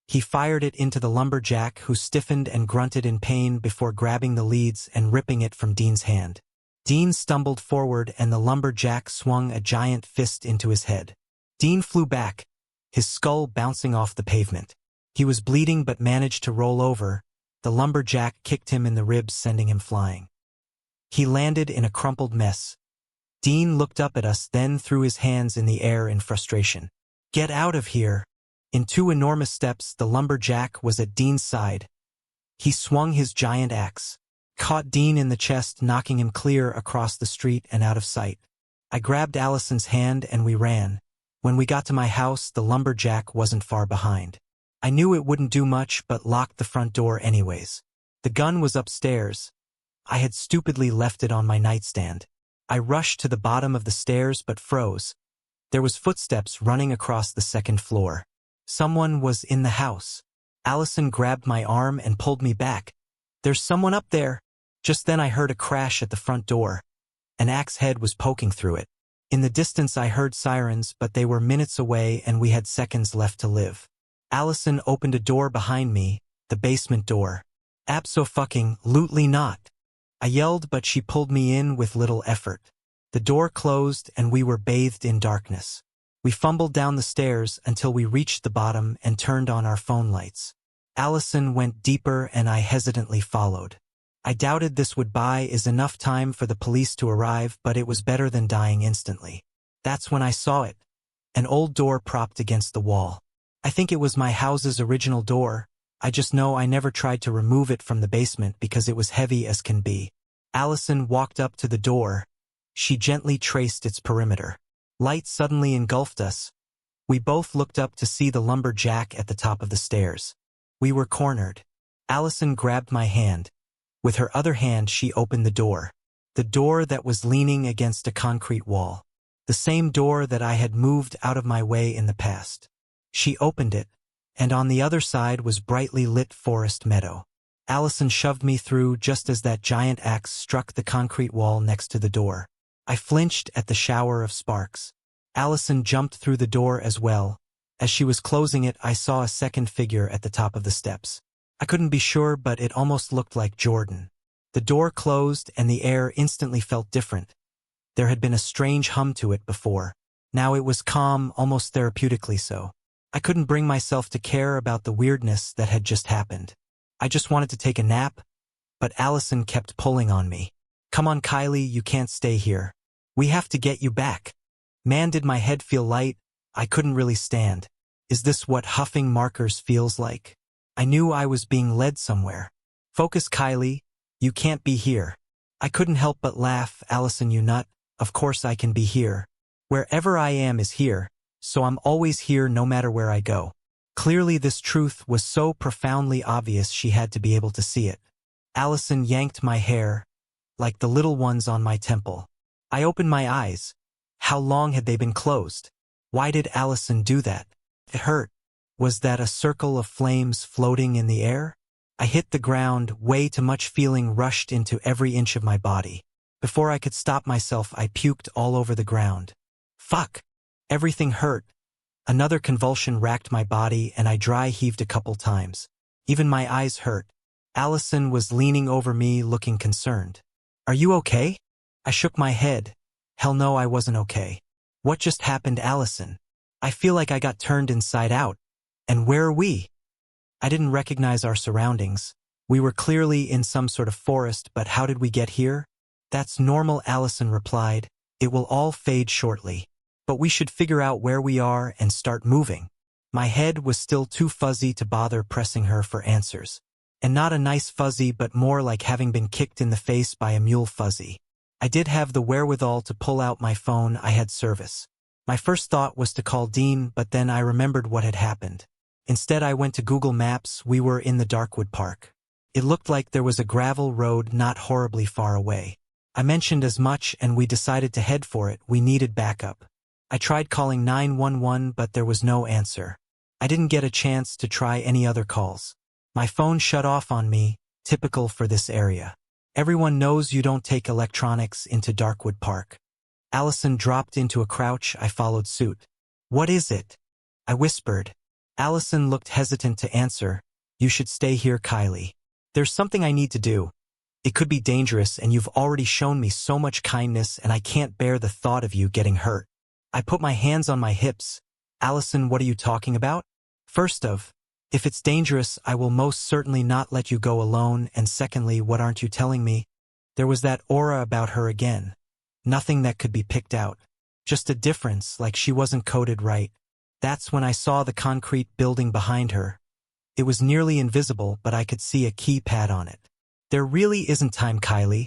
He fired it into the lumberjack, who stiffened and grunted in pain before grabbing the leads and ripping it from Dean's hand. Dean stumbled forward and the lumberjack swung a giant fist into his head. Dean flew back, his skull bouncing off the pavement. He was bleeding but managed to roll over. The lumberjack kicked him in the ribs, sending him flying. He landed in a crumpled mess. Dean looked up at us, then threw his hands in the air in frustration. Get out of here! In 2 enormous steps, the lumberjack was at Dean's side. He swung his giant axe, caught Dean in the chest, knocking him clear across the street and out of sight. I grabbed Allison's hand and we ran. When we got to my house, the lumberjack wasn't far behind. I knew it wouldn't do much but locked the front door anyways. The gun was upstairs. I had stupidly left it on my nightstand. I rushed to the bottom of the stairs but froze. There was footsteps running across the 2nd floor. Someone was in the house. Allison grabbed my arm and pulled me back. There's someone up there. Just then I heard a crash at the front door. An axe head was poking through it. In the distance I heard sirens, but they were minutes away and we had seconds left to live. Allison opened a door behind me, the basement door. Abso-fucking-lutely not. I yelled, but she pulled me in with little effort. The door closed and we were bathed in darkness. We fumbled down the stairs until we reached the bottom and turned on our phone lights. Allison went deeper and I hesitantly followed. I doubted this would buy us enough time for the police to arrive, but it was better than dying instantly. That's when I saw it. An old door propped against the wall. I think it was my house's original door. I just know I never tried to remove it from the basement because it was heavy as can be. Allison walked up to the door. She gently traced its perimeter. Light suddenly engulfed us. We both looked up to see the lumberjack at the top of the stairs. We were cornered. Allison grabbed my hand. With her other hand she opened the door. The door that was leaning against a concrete wall. The same door that I had moved out of my way in the past. She opened it, and on the other side was brightly lit forest meadow. Allison shoved me through just as that giant axe struck the concrete wall next to the door. I flinched at the shower of sparks. Allison jumped through the door as well. As she was closing it, I saw a second figure at the top of the steps. I couldn't be sure, but it almost looked like Jordan. The door closed and the air instantly felt different. There had been a strange hum to it before. Now it was calm, almost therapeutically so. I couldn't bring myself to care about the weirdness that had just happened. I just wanted to take a nap, but Allison kept pulling on me. Come on, Kylie, you can't stay here. We have to get you back. Man, did my head feel light. I couldn't really stand. Is this what huffing markers feels like? I knew I was being led somewhere. Focus, Kylie. You can't be here. I couldn't help but laugh. Allison, you nut. Of course I can be here. Wherever I am is here, so I'm always here no matter where I go. Clearly this truth was so profoundly obvious she had to be able to see it. Allison yanked my hair, like the little ones on my temple. I opened my eyes. How long had they been closed? Why did Allison do that? It hurt. Was that a circle of flames floating in the air? I hit the ground, way too much feeling rushed into every inch of my body. Before I could stop myself, I puked all over the ground. Fuck! Everything hurt. Another convulsion racked my body and I dry heaved a couple times. Even my eyes hurt. Allison was leaning over me looking concerned. Are you okay? I shook my head. Hell no, I wasn't okay. What just happened, Allison? I feel like I got turned inside out. And where are we? I didn't recognize our surroundings. We were clearly in some sort of forest, but how did we get here? That's normal, Allison replied. It will all fade shortly. But we should figure out where we are and start moving. My head was still too fuzzy to bother pressing her for answers. And not a nice fuzzy, but more like having been kicked in the face by a mule fuzzy. I did have the wherewithal to pull out my phone. I had service. My first thought was to call Dean, but then I remembered what had happened. Instead, I went to Google Maps. We were in the Darkwood Park. It looked like there was a gravel road not horribly far away. I mentioned as much and we decided to head for it. We needed backup. I tried calling 911, but there was no answer. I didn't get a chance to try any other calls. My phone shut off on me, typical for this area. Everyone knows you don't take electronics into Darkwood Park. Allison dropped into a crouch. I followed suit. What is it? I whispered. Allison looked hesitant to answer. You should stay here, Kylie. There's something I need to do. It could be dangerous and you've already shown me so much kindness and I can't bear the thought of you getting hurt. I put my hands on my hips. Allison, what are you talking about? First of, if it's dangerous, I will most certainly not let you go alone, and secondly, what aren't you telling me? There was that aura about her again. Nothing that could be picked out. Just a difference, like she wasn't coded right. That's when I saw the concrete building behind her. It was nearly invisible, but I could see a keypad on it. There really isn't time, Kylie.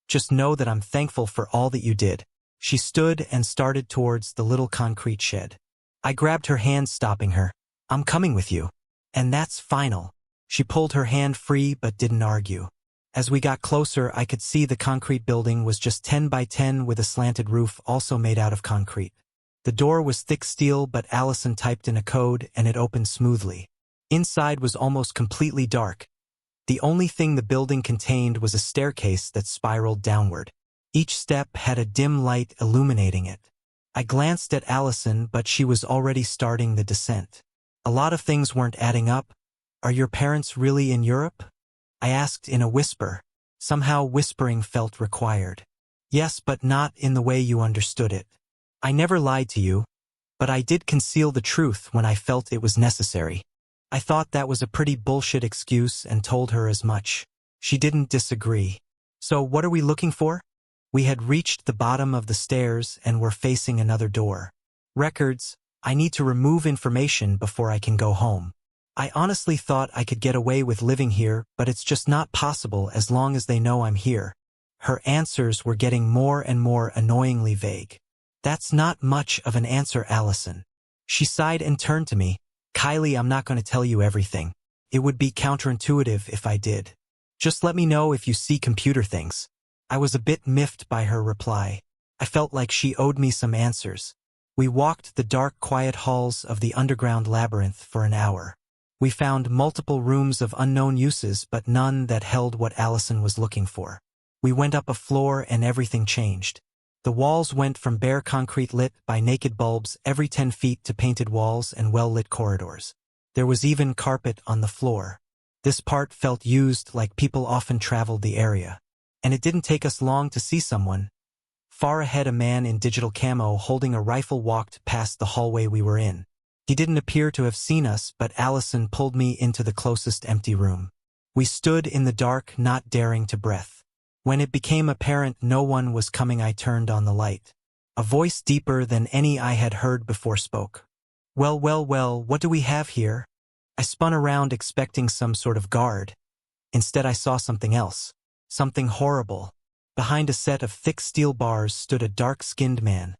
Just know that I'm thankful for all that you did. She stood and started towards the little concrete shed. I grabbed her hand, stopping her. I'm coming with you. And that's final. She pulled her hand free but didn't argue. As we got closer, I could see the concrete building was just 10 by 10 with a slanted roof, also made out of concrete. The door was thick steel, but Allison typed in a code and it opened smoothly. Inside was almost completely dark. The only thing the building contained was a staircase that spiraled downward. Each step had a dim light illuminating it. I glanced at Allison, but she was already starting the descent. A lot of things weren't adding up. Are your parents really in Europe? I asked in a whisper. Somehow whispering felt required. Yes, but not in the way you understood it. I never lied to you, but I did conceal the truth when I felt it was necessary. I thought that was a pretty bullshit excuse and told her as much. She didn't disagree. So what are we looking for? We had reached the bottom of the stairs and were facing another door. Records. I need to remove information before I can go home. I honestly thought I could get away with living here, but it's just not possible as long as they know I'm here. Her answers were getting more and more annoyingly vague. That's not much of an answer, Allison. She sighed and turned to me. Kylie, I'm not going to tell you everything. It would be counterintuitive if I did. Just let me know if you see computer things. I was a bit miffed by her reply. I felt like she owed me some answers. We walked the dark, quiet halls of the underground labyrinth for an hour. We found multiple rooms of unknown uses, but none that held what Allison was looking for. We went up a floor and everything changed. The walls went from bare concrete lit by naked bulbs every 10 feet to painted walls and well-lit corridors. There was even carpet on the floor. This part felt used like people often traveled the area. And it didn't take us long to see someone. Far ahead, a man in digital camo holding a rifle walked past the hallway we were in. He didn't appear to have seen us, but Allison pulled me into the closest empty room. We stood in the dark, not daring to breath. When it became apparent no one was coming, I turned on the light. A voice deeper than any I had heard before spoke. Well, well, well, what do we have here? I spun around expecting some sort of guard. Instead I saw something else. Something horrible. Behind a set of thick steel bars stood a dark-skinned man.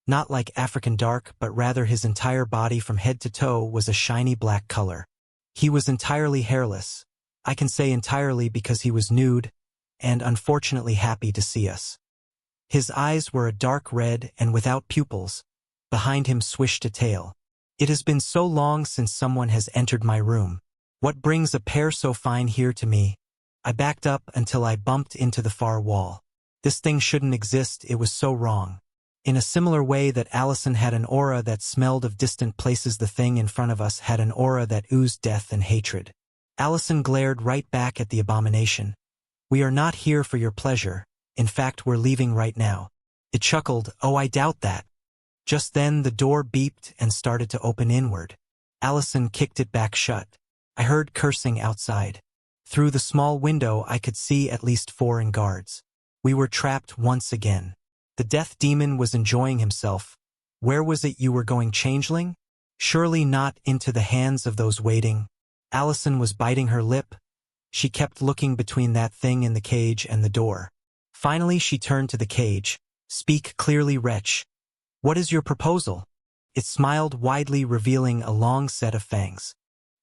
Not like African dark, but rather his entire body from head to toe was a shiny black color. He was entirely hairless. I can say entirely because he was nude, and unfortunately happy to see us. His eyes were a dark red and without pupils. Behind him swished a tail. It has been so long since someone has entered my room. What brings a pair so fine here to me? I backed up until I bumped into the far wall. This thing shouldn't exist, it was so wrong. In a similar way that Allison had an aura that smelled of distant places, the thing in front of us had an aura that oozed death and hatred. Allison glared right back at the abomination. We are not here for your pleasure. In fact, we're leaving right now. It chuckled, oh, I doubt that. Just then the door beeped and started to open inward. Allison kicked it back shut. I heard cursing outside. Through the small window I could see at least 4 guards. We were trapped once again. The death demon was enjoying himself. Where was it you were going, changeling? Surely not into the hands of those waiting. Allison was biting her lip. She kept looking between that thing in the cage and the door. Finally she turned to the cage. Speak clearly, wretch. What is your proposal? It smiled widely, revealing a long set of fangs.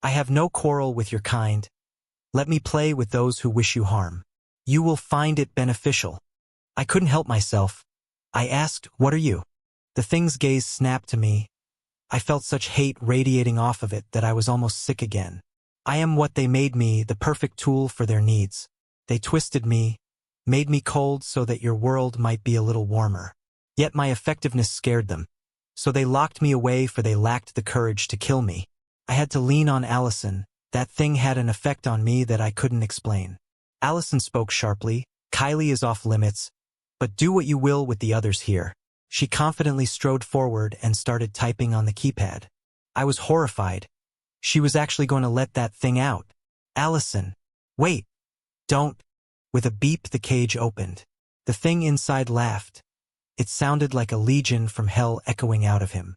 I have no quarrel with your kind. Let me play with those who wish you harm. You will find it beneficial. I couldn't help myself. I asked, what are you? The thing's gaze snapped to me. I felt such hate radiating off of it that I was almost sick again. I am what they made me, the perfect tool for their needs. They twisted me, made me cold so that your world might be a little warmer. Yet my effectiveness scared them. So they locked me away, for they lacked the courage to kill me. I had to lean on Allison. That thing had an effect on me that I couldn't explain. Allison spoke sharply. Kylie is off limits, but do what you will with the others here. She confidently strode forward and started typing on the keypad. I was horrified. She was actually going to let that thing out. Allison. Wait. Don't. With a beep the cage opened. The thing inside laughed. It sounded like a legion from hell echoing out of him.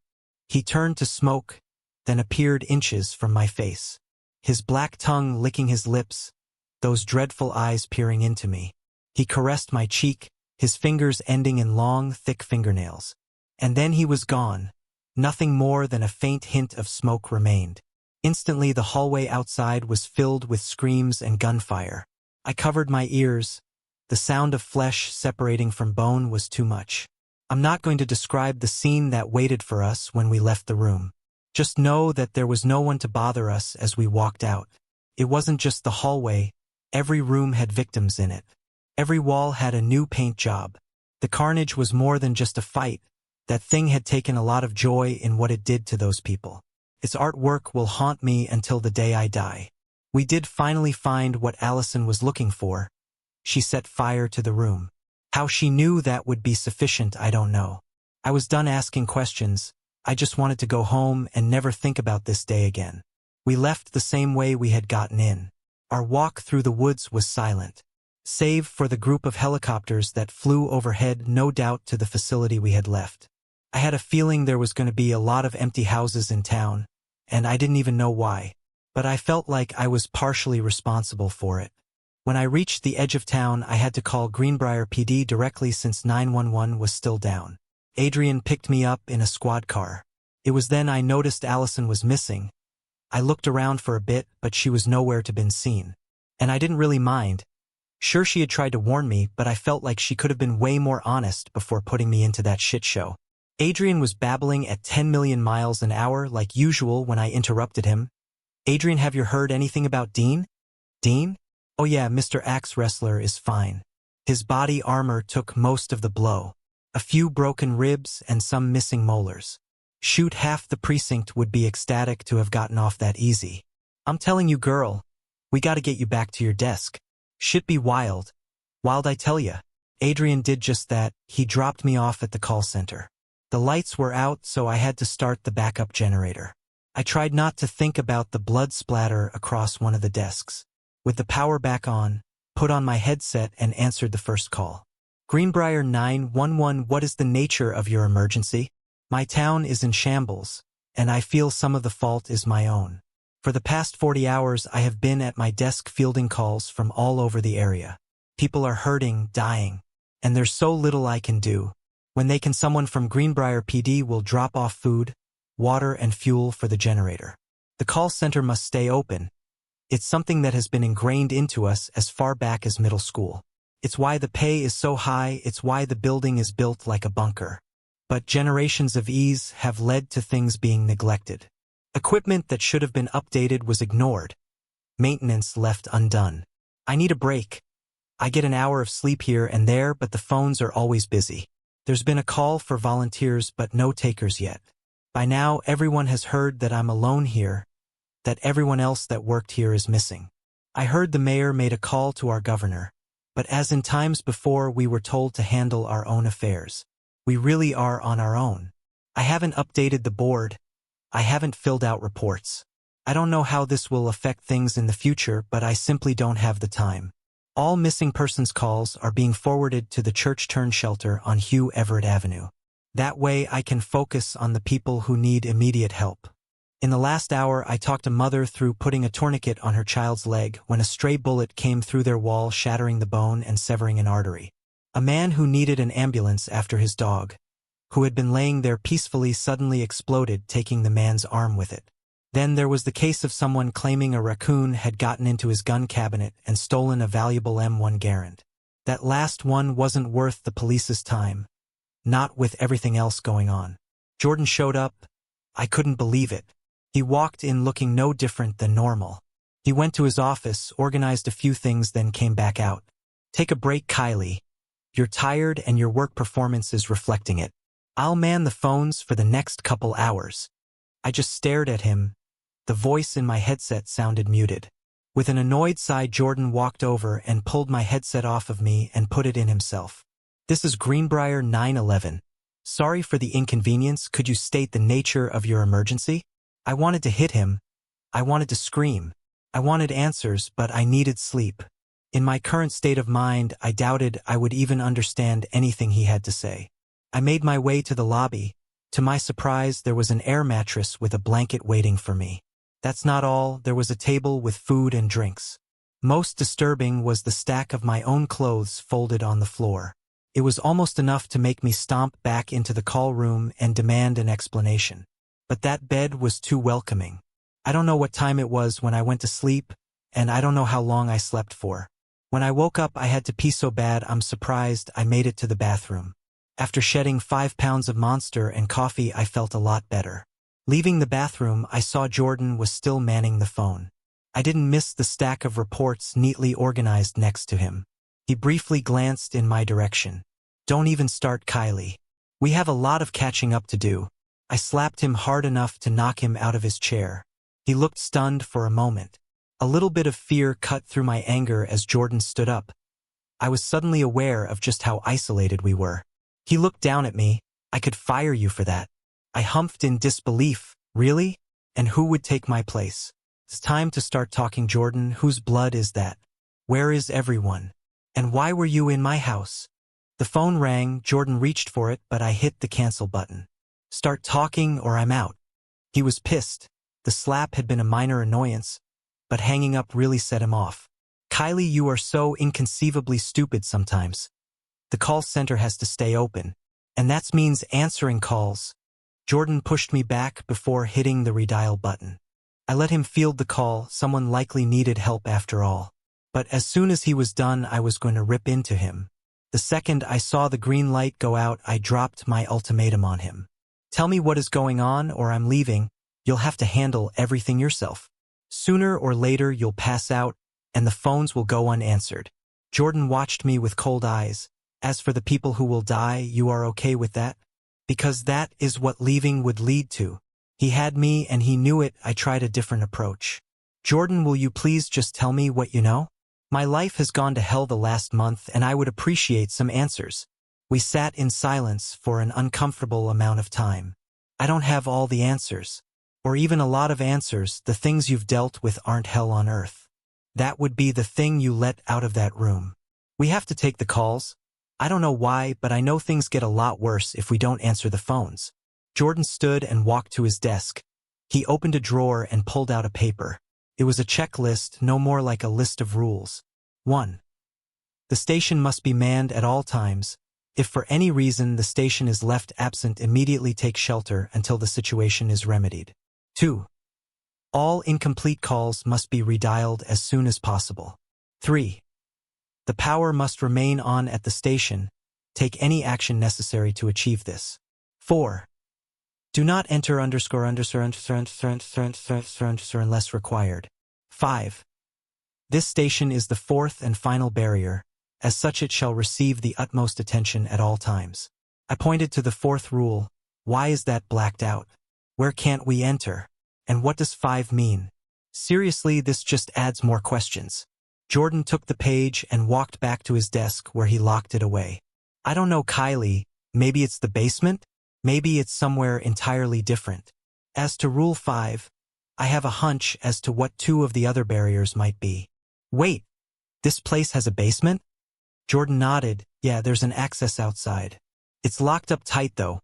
He turned to smoke, then appeared inches from my face. His black tongue licking his lips, those dreadful eyes peering into me. He caressed my cheek, his fingers ending in long, thick fingernails. And then he was gone. Nothing more than a faint hint of smoke remained. Instantly the hallway outside was filled with screams and gunfire. I covered my ears. The sound of flesh separating from bone was too much. I'm not going to describe the scene that waited for us when we left the room. Just know that there was no one to bother us as we walked out. It wasn't just the hallway. Every room had victims in it. Every wall had a new paint job. The carnage was more than just a fight. That thing had taken a lot of joy in what it did to those people. Its artwork will haunt me until the day I die. We did finally find what Allison was looking for. She set fire to the room. How she knew that would be sufficient, I don't know. I was done asking questions. I just wanted to go home and never think about this day again. We left the same way we had gotten in. Our walk through the woods was silent, save for the group of helicopters that flew overhead, no doubt to the facility we had left. I had a feeling there was going to be a lot of empty houses in town, and I didn't even know why. But I felt like I was partially responsible for it. When I reached the edge of town, I had to call Greenbryer PD directly since 911 was still down. Adrian picked me up in a squad car. It was then I noticed Allison was missing. I looked around for a bit, but she was nowhere to be seen. And I didn't really mind. Sure, she had tried to warn me, but I felt like she could have been way more honest before putting me into that shit show. Adrian was babbling at 10 million miles an hour like usual when I interrupted him. Adrian, have you heard anything about Dean? Dean? Oh yeah, Mr. Axe Wrestler is fine. His body armor took most of the blow. A few broken ribs and some missing molars. Shoot, half the precinct would be ecstatic to have gotten off that easy. I'm telling you, girl, we gotta get you back to your desk. Shit be wild. Wild, I tell ya. Adrian did just that. He dropped me off at the call center. The lights were out, so I had to start the backup generator. I tried not to think about the blood splatter across one of the desks. With the power back on, put on my headset and answered the first call. Greenbryer 911, what is the nature of your emergency? My town is in shambles, and I feel some of the fault is my own. For the past 40 hours I have been at my desk fielding calls from all over the area. People are hurting, dying, and there's so little I can do. When they can, someone from Greenbryer PD will drop off food, water, and fuel for the generator. The call center must stay open. It's something that has been ingrained into us as far back as middle school. It's why the pay is so high, it's why the building is built like a bunker. But generations of ease have led to things being neglected. Equipment that should have been updated was ignored. Maintenance left undone. I need a break. I get an hour of sleep here and there, but the phones are always busy. There's been a call for volunteers, but no takers yet. By now, everyone has heard that I'm alone here, that everyone else that worked here is missing. I heard the mayor made a call to our governor, but as in times before, we were told to handle our own affairs. We really are on our own. I haven't updated the board. I haven't filled out reports. I don't know how this will affect things in the future, but I simply don't have the time. All missing persons calls are being forwarded to the church turn shelter on Hugh Everett Avenue. That way I can focus on the people who need immediate help. In the last hour, I talked a mother through putting a tourniquet on her child's leg when a stray bullet came through their wall, shattering the bone and severing an artery. A man who needed an ambulance after his dog, who had been laying there peacefully, suddenly exploded, taking the man's arm with it. Then there was the case of someone claiming a raccoon had gotten into his gun cabinet and stolen a valuable M1 Garand. That last one wasn't worth the police's time, not with everything else going on. Jordan showed up. I couldn't believe it. He walked in looking no different than normal. He went to his office, organized a few things, then came back out. Take a break, Kylie. You're tired and your work performance is reflecting it. I'll man the phones for the next couple hours. I just stared at him. The voice in my headset sounded muted. With an annoyed sigh, Jordan walked over and pulled my headset off of me and put it in himself. This is Greenbryer 911. Sorry for the inconvenience. Could you state the nature of your emergency? I wanted to hit him. I wanted to scream. I wanted answers, but I needed sleep. In my current state of mind, I doubted I would even understand anything he had to say. I made my way to the lobby. To my surprise, there was an air mattress with a blanket waiting for me. That's not all. There was a table with food and drinks. Most disturbing was the stack of my own clothes folded on the floor. It was almost enough to make me stomp back into the call room and demand an explanation. But that bed was too welcoming. I don't know what time it was when I went to sleep, and I don't know how long I slept for. When I woke up, I had to pee so bad I'm surprised I made it to the bathroom. After shedding 5 pounds of Monster and coffee, I felt a lot better. Leaving the bathroom, I saw Jordan was still manning the phone. I didn't miss the stack of reports neatly organized next to him. He briefly glanced in my direction. Don't even start, Kylie. We have a lot of catching up to do. I slapped him hard enough to knock him out of his chair. He looked stunned for a moment. A little bit of fear cut through my anger as Jordan stood up. I was suddenly aware of just how isolated we were. He looked down at me. I could fire you for that. I humphed in disbelief. Really? And who would take my place? It's time to start talking, Jordan. Whose blood is that? Where is everyone? And why were you in my house? The phone rang. Jordan reached for it, but I hit the cancel button. Start talking or I'm out. He was pissed. The slap had been a minor annoyance, but hanging up really set him off. Kylie, you are so inconceivably stupid sometimes. The call center has to stay open, and that means answering calls. Jordan pushed me back before hitting the redial button. I let him field the call. Someone likely needed help after all. But as soon as he was done, I was going to rip into him. The second I saw the green light go out, I dropped my ultimatum on him. Tell me what is going on or I'm leaving. You'll have to handle everything yourself. Sooner or later you'll pass out, and the phones will go unanswered. Jordan watched me with cold eyes. As for the people who will die, you are okay with that? Because that is what leaving would lead to. He had me and he knew it. I tried a different approach. Jordan, will you please just tell me what you know? My life has gone to hell the last month and I would appreciate some answers. We sat in silence for an uncomfortable amount of time. I don't have all the answers. Or even a lot of answers. The things you've dealt with aren't hell on earth. That would be the thing you let out of that room. We have to take the calls. I don't know why, but I know things get a lot worse if we don't answer the phones. Jordan stood and walked to his desk. He opened a drawer and pulled out a paper. It was a checklist, no more like a list of rules. 1. The station must be manned at all times. If for any reason the station is left absent, immediately take shelter until the situation is remedied. 2. All incomplete calls must be redialed as soon as possible. 3. The power must remain on at the station. Take any action necessary to achieve this. 4. Do not enter unless required. 5. This station is the fourth and final barrier. As such, it shall receive the utmost attention at all times. I pointed to the fourth rule. Why is that blacked out? Where can't we enter? And what does 5 mean? Seriously, this just adds more questions. Jordan took the page and walked back to his desk where he locked it away. I don't know, Kylie. Maybe it's the basement? Maybe it's somewhere entirely different. As to Rule 5, I have a hunch as to what 2 of the other barriers might be. Wait, this place has a basement? Jordan nodded. Yeah, there's an access outside. It's locked up tight though.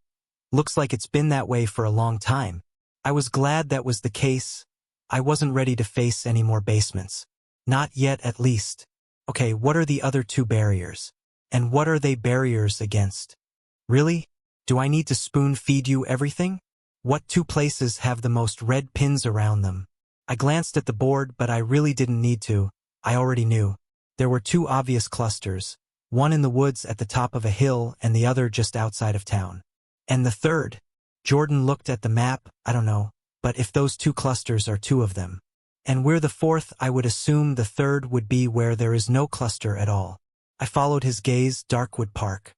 Looks like it's been that way for a long time. I was glad that was the case. I wasn't ready to face any more basements. Not yet, at least. Okay, what are the other 2 barriers? And what are they barriers against? Really? Do I need to spoon-feed you everything? What 2 places have the most red pins around them? I glanced at the board, but I really didn't need to. I already knew. There were 2 obvious clusters, one in the woods at the top of a hill and the other just outside of town. And the third? Jordan looked at the map. I don't know, but if those 2 clusters are 2 of them, and we're the fourth, I would assume the third would be where there is no cluster at all. I followed his gaze. Darkwood Park.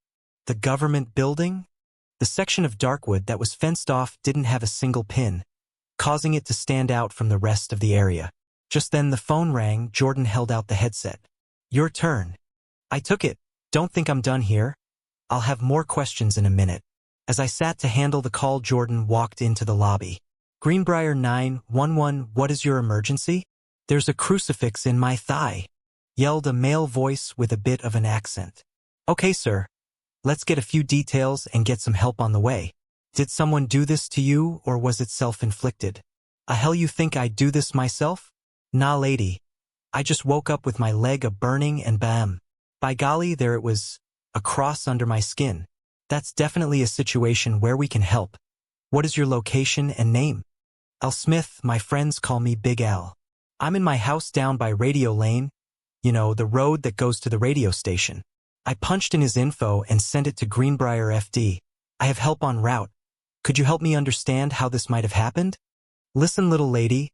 The government building? The section of Darkwood that was fenced off didn't have a single pin, causing it to stand out from the rest of the area. Just then the phone rang. Jordan held out the headset. Your turn. I took it. Don't think I'm done here. I'll have more questions in a minute. As I sat to handle the call, Jordan walked into the lobby. Greenbryer 911, what is your emergency? There's a crucifix in my thigh, yelled a male voice with a bit of an accent. Okay, sir. Let's get a few details and get some help on the way. Did someone do this to you, or was it self-inflicted? Hell, you think I'd do this myself? Nah, lady. I just woke up with my leg burning and bam. By golly, there it was, a cross under my skin. That's definitely a situation where we can help. What is your location and name? Al Smith, my friends call me Big Al. I'm in my house down by Radio Lane. You know, the road that goes to the radio station. I punched in his info and sent it to Greenbryer FD. I have help en route. Could you help me understand how this might have happened? Listen, little lady.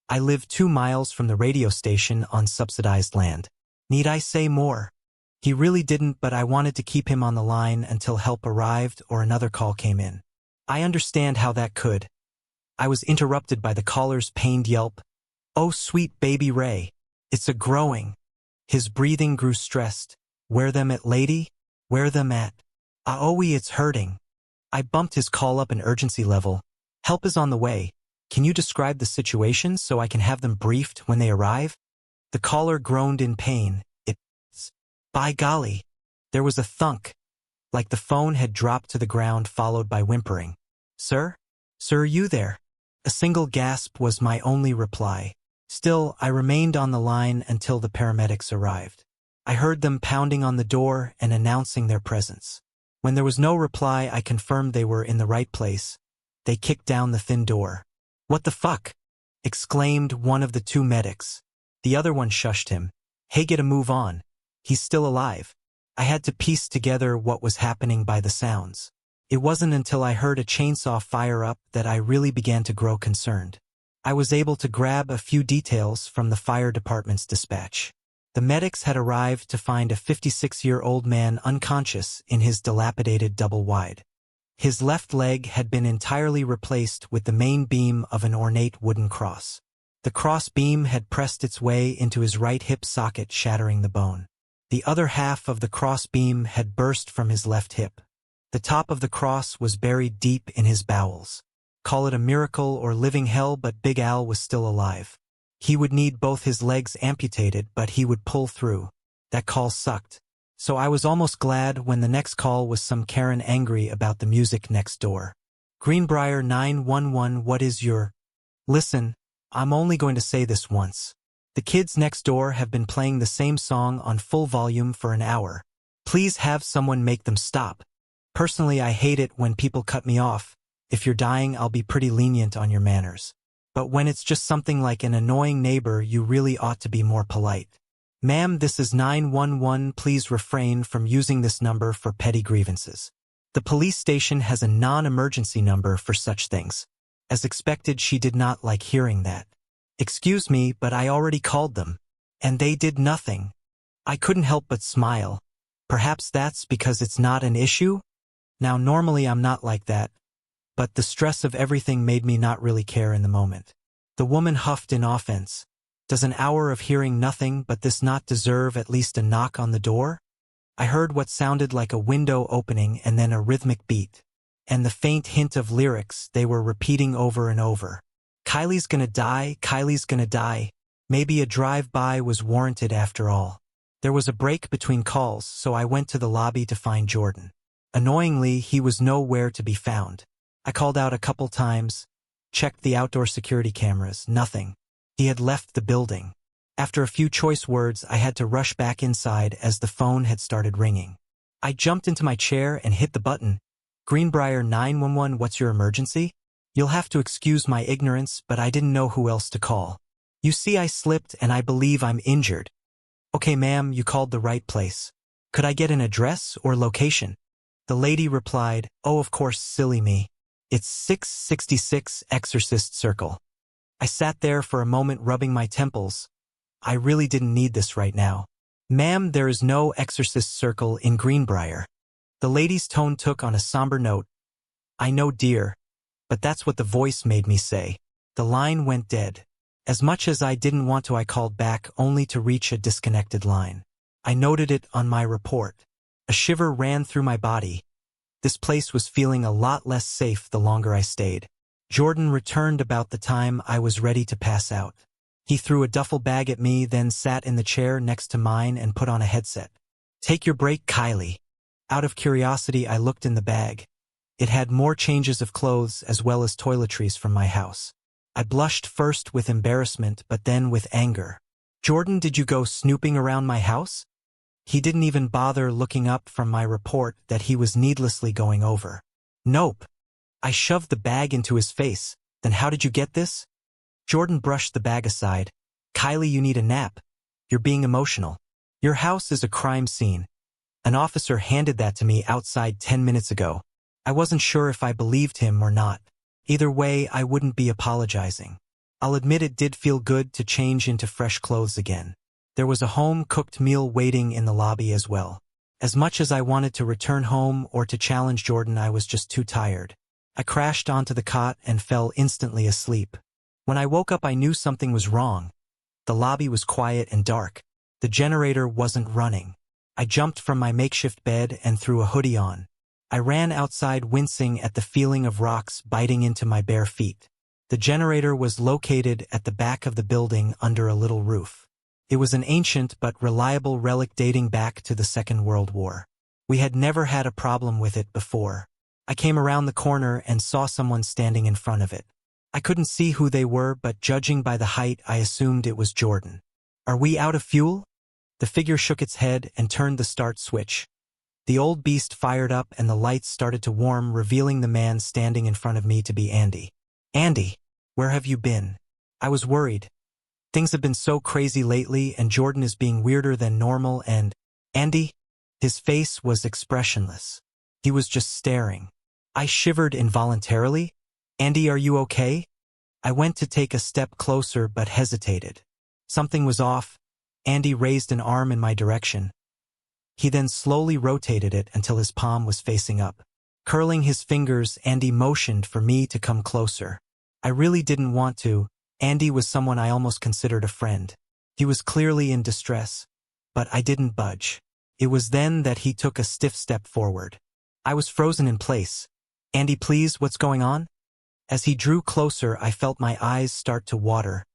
I live 2 miles from the radio station on subsidized land. Need I say more? He really didn't, but I wanted to keep him on the line until help arrived or another call came in. I understand how that could. I was interrupted by the caller's pained yelp. Oh, sweet baby Ray. It's a growing. His breathing grew stressed. Where them at, lady? Where them at? Aoi, it's hurting. I bumped his call up an urgency level. Help is on the way. Can you describe the situation so I can have them briefed when they arrive? The caller groaned in pain. It's... By golly. There was a thunk, like the phone had dropped to the ground, followed by whimpering. Sir? Sir, you there? A single gasp was my only reply. Still, I remained on the line until the paramedics arrived. I heard them pounding on the door and announcing their presence. When there was no reply, I confirmed they were in the right place. They kicked down the thin door. What the fuck? Exclaimed one of the 2 medics. The other one shushed him. Hey, get a move on. He's still alive. I had to piece together what was happening by the sounds. It wasn't until I heard a chainsaw fire up that I really began to grow concerned. I was able to grab a few details from the fire department's dispatch. The medics had arrived to find a 56-year-old man unconscious in his dilapidated double-wide. His left leg had been entirely replaced with the main beam of an ornate wooden cross. The cross beam had pressed its way into his right hip socket, shattering the bone. The other half of the cross beam had burst from his left hip. The top of the cross was buried deep in his bowels. Call it a miracle or living hell, but Big Al was still alive. He would need both his legs amputated, but he would pull through. That call sucked. So I was almost glad when the next call was some Karen angry about the music next door. Greenbryer 911, what is your... Listen, I'm only going to say this once. The kids next door have been playing the same song on full volume for an hour. Please have someone make them stop. Personally, I hate it when people cut me off. If you're dying, I'll be pretty lenient on your manners. But when it's just something like an annoying neighbor, you really ought to be more polite. Ma'am, this is 911. Please refrain from using this number for petty grievances. The police station has a non-emergency number for such things. As expected, she did not like hearing that. Excuse me, but I already called them. And they did nothing. I couldn't help but smile. Perhaps that's because it's not an issue? Now, normally I'm not like that. But the stress of everything made me not really care in the moment. The woman huffed in offense. Does an hour of hearing nothing but this not deserve at least a knock on the door? I heard what sounded like a window opening and then a rhythmic beat. And the faint hint of lyrics they were repeating over and over. Kylie's gonna die, Kylie's gonna die. Maybe a drive-by was warranted after all. There was a break between calls, so I went to the lobby to find Jordan. Annoyingly, he was nowhere to be found. I called out a couple times, checked the outdoor security cameras, nothing. He had left the building. After a few choice words, I had to rush back inside as the phone had started ringing. I jumped into my chair and hit the button. Greenbryer 911, what's your emergency? You'll have to excuse my ignorance, but I didn't know who else to call. You see, I slipped and I believe I'm injured. Okay, ma'am, you called the right place. Could I get an address or location? The lady replied, oh, of course, silly me. It's 666 Exorcist Circle. I sat there for a moment rubbing my temples. I really didn't need this right now. Ma'am, there is no Exorcist Circle in Greenbryer. The lady's tone took on a somber note. I know, dear, but that's what the voice made me say. The line went dead. As much as I didn't want to, I called back only to reach a disconnected line. I noted it on my report. A shiver ran through my body. This place was feeling a lot less safe the longer I stayed. Jordan returned about the time I was ready to pass out. He threw a duffel bag at me, then sat in the chair next to mine and put on a headset. Take your break, Kylie. Out of curiosity, I looked in the bag. It had more changes of clothes as well as toiletries from my house. I blushed first with embarrassment, but then with anger. Jordan, did you go snooping around my house? He didn't even bother looking up from my report that he was needlessly going over. Nope. I shoved the bag into his face. Then how did you get this? Jordan brushed the bag aside. Kylie, you need a nap. You're being emotional. Your house is a crime scene. An officer handed that to me outside 10 minutes ago. I wasn't sure if I believed him or not. Either way, I wouldn't be apologizing. I'll admit it did feel good to change into fresh clothes again. There was a home-cooked meal waiting in the lobby as well. As much as I wanted to return home or to challenge Jordan, I was just too tired. I crashed onto the cot and fell instantly asleep. When I woke up, I knew something was wrong. The lobby was quiet and dark. The generator wasn't running. I jumped from my makeshift bed and threw a hoodie on. I ran outside, wincing at the feeling of rocks biting into my bare feet. The generator was located at the back of the building under a little roof. It was an ancient but reliable relic dating back to the Second World War. We had never had a problem with it before. I came around the corner and saw someone standing in front of it. I couldn't see who they were, but judging by the height, I assumed it was Jordan. Are we out of fuel? The figure shook its head and turned the start switch. The old beast fired up and the lights started to warm, revealing the man standing in front of me to be Andy. Andy, where have you been? I was worried. Things have been so crazy lately and Jordan is being weirder than normal and... Andy? His face was expressionless. He was just staring. I shivered involuntarily. Andy, are you okay? I went to take a step closer but hesitated. Something was off. Andy raised an arm in my direction. He then slowly rotated it until his palm was facing up. Curling his fingers, Andy motioned for me to come closer. I really didn't want to. Andy was someone I almost considered a friend. He was clearly in distress, but I didn't budge. It was then that he took a stiff step forward. I was frozen in place. "Andy, please, what's going on?" As he drew closer, I felt my eyes start to water.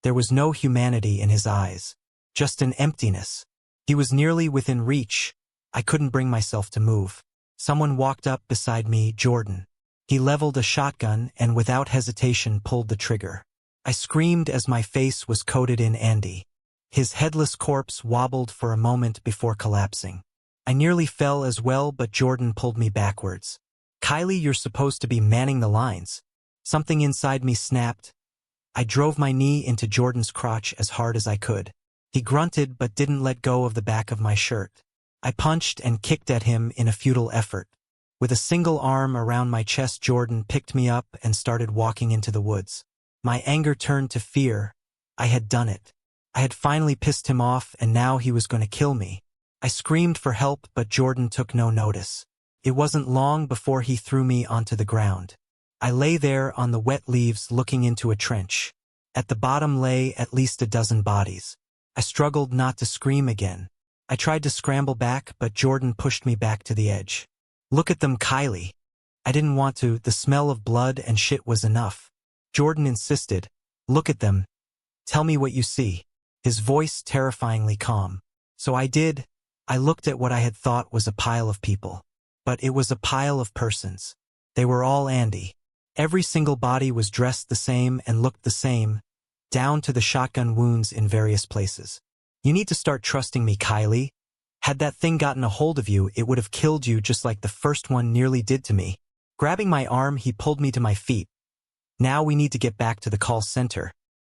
There was no humanity in his eyes, just an emptiness. He was nearly within reach. I couldn't bring myself to move. Someone walked up beside me, Jordan. He leveled a shotgun and without hesitation pulled the trigger. I screamed as my face was coated in Andy. His headless corpse wobbled for a moment before collapsing. I nearly fell as well, but Jordan pulled me backwards. "Kylie, you're supposed to be manning the lines." Something inside me snapped. I drove my knee into Jordan's crotch as hard as I could. He grunted but didn't let go of the back of my shirt. I punched and kicked at him in a futile effort. With a single arm around my chest, Jordan picked me up and started walking into the woods. My anger turned to fear. I had done it. I had finally pissed him off, and now he was going to kill me. I screamed for help, but Jordan took no notice. It wasn't long before he threw me onto the ground. I lay there on the wet leaves looking into a trench. At the bottom lay at least a dozen bodies. I struggled not to scream again. I tried to scramble back, but Jordan pushed me back to the edge. "Look at them, Kylie." I didn't want to. The smell of blood and shit was enough. Jordan insisted. "Look at them. Tell me what you see." His voice terrifyingly calm. So I did. I looked at what I had thought was a pile of people. But it was a pile of persons. They were all Andy. Every single body was dressed the same and looked the same, down to the shotgun wounds in various places. "You need to start trusting me, Kylie. Had that thing gotten a hold of you, it would have killed you just like the first one nearly did to me." Grabbing my arm, he pulled me to my feet. "Now we need to get back to the call center.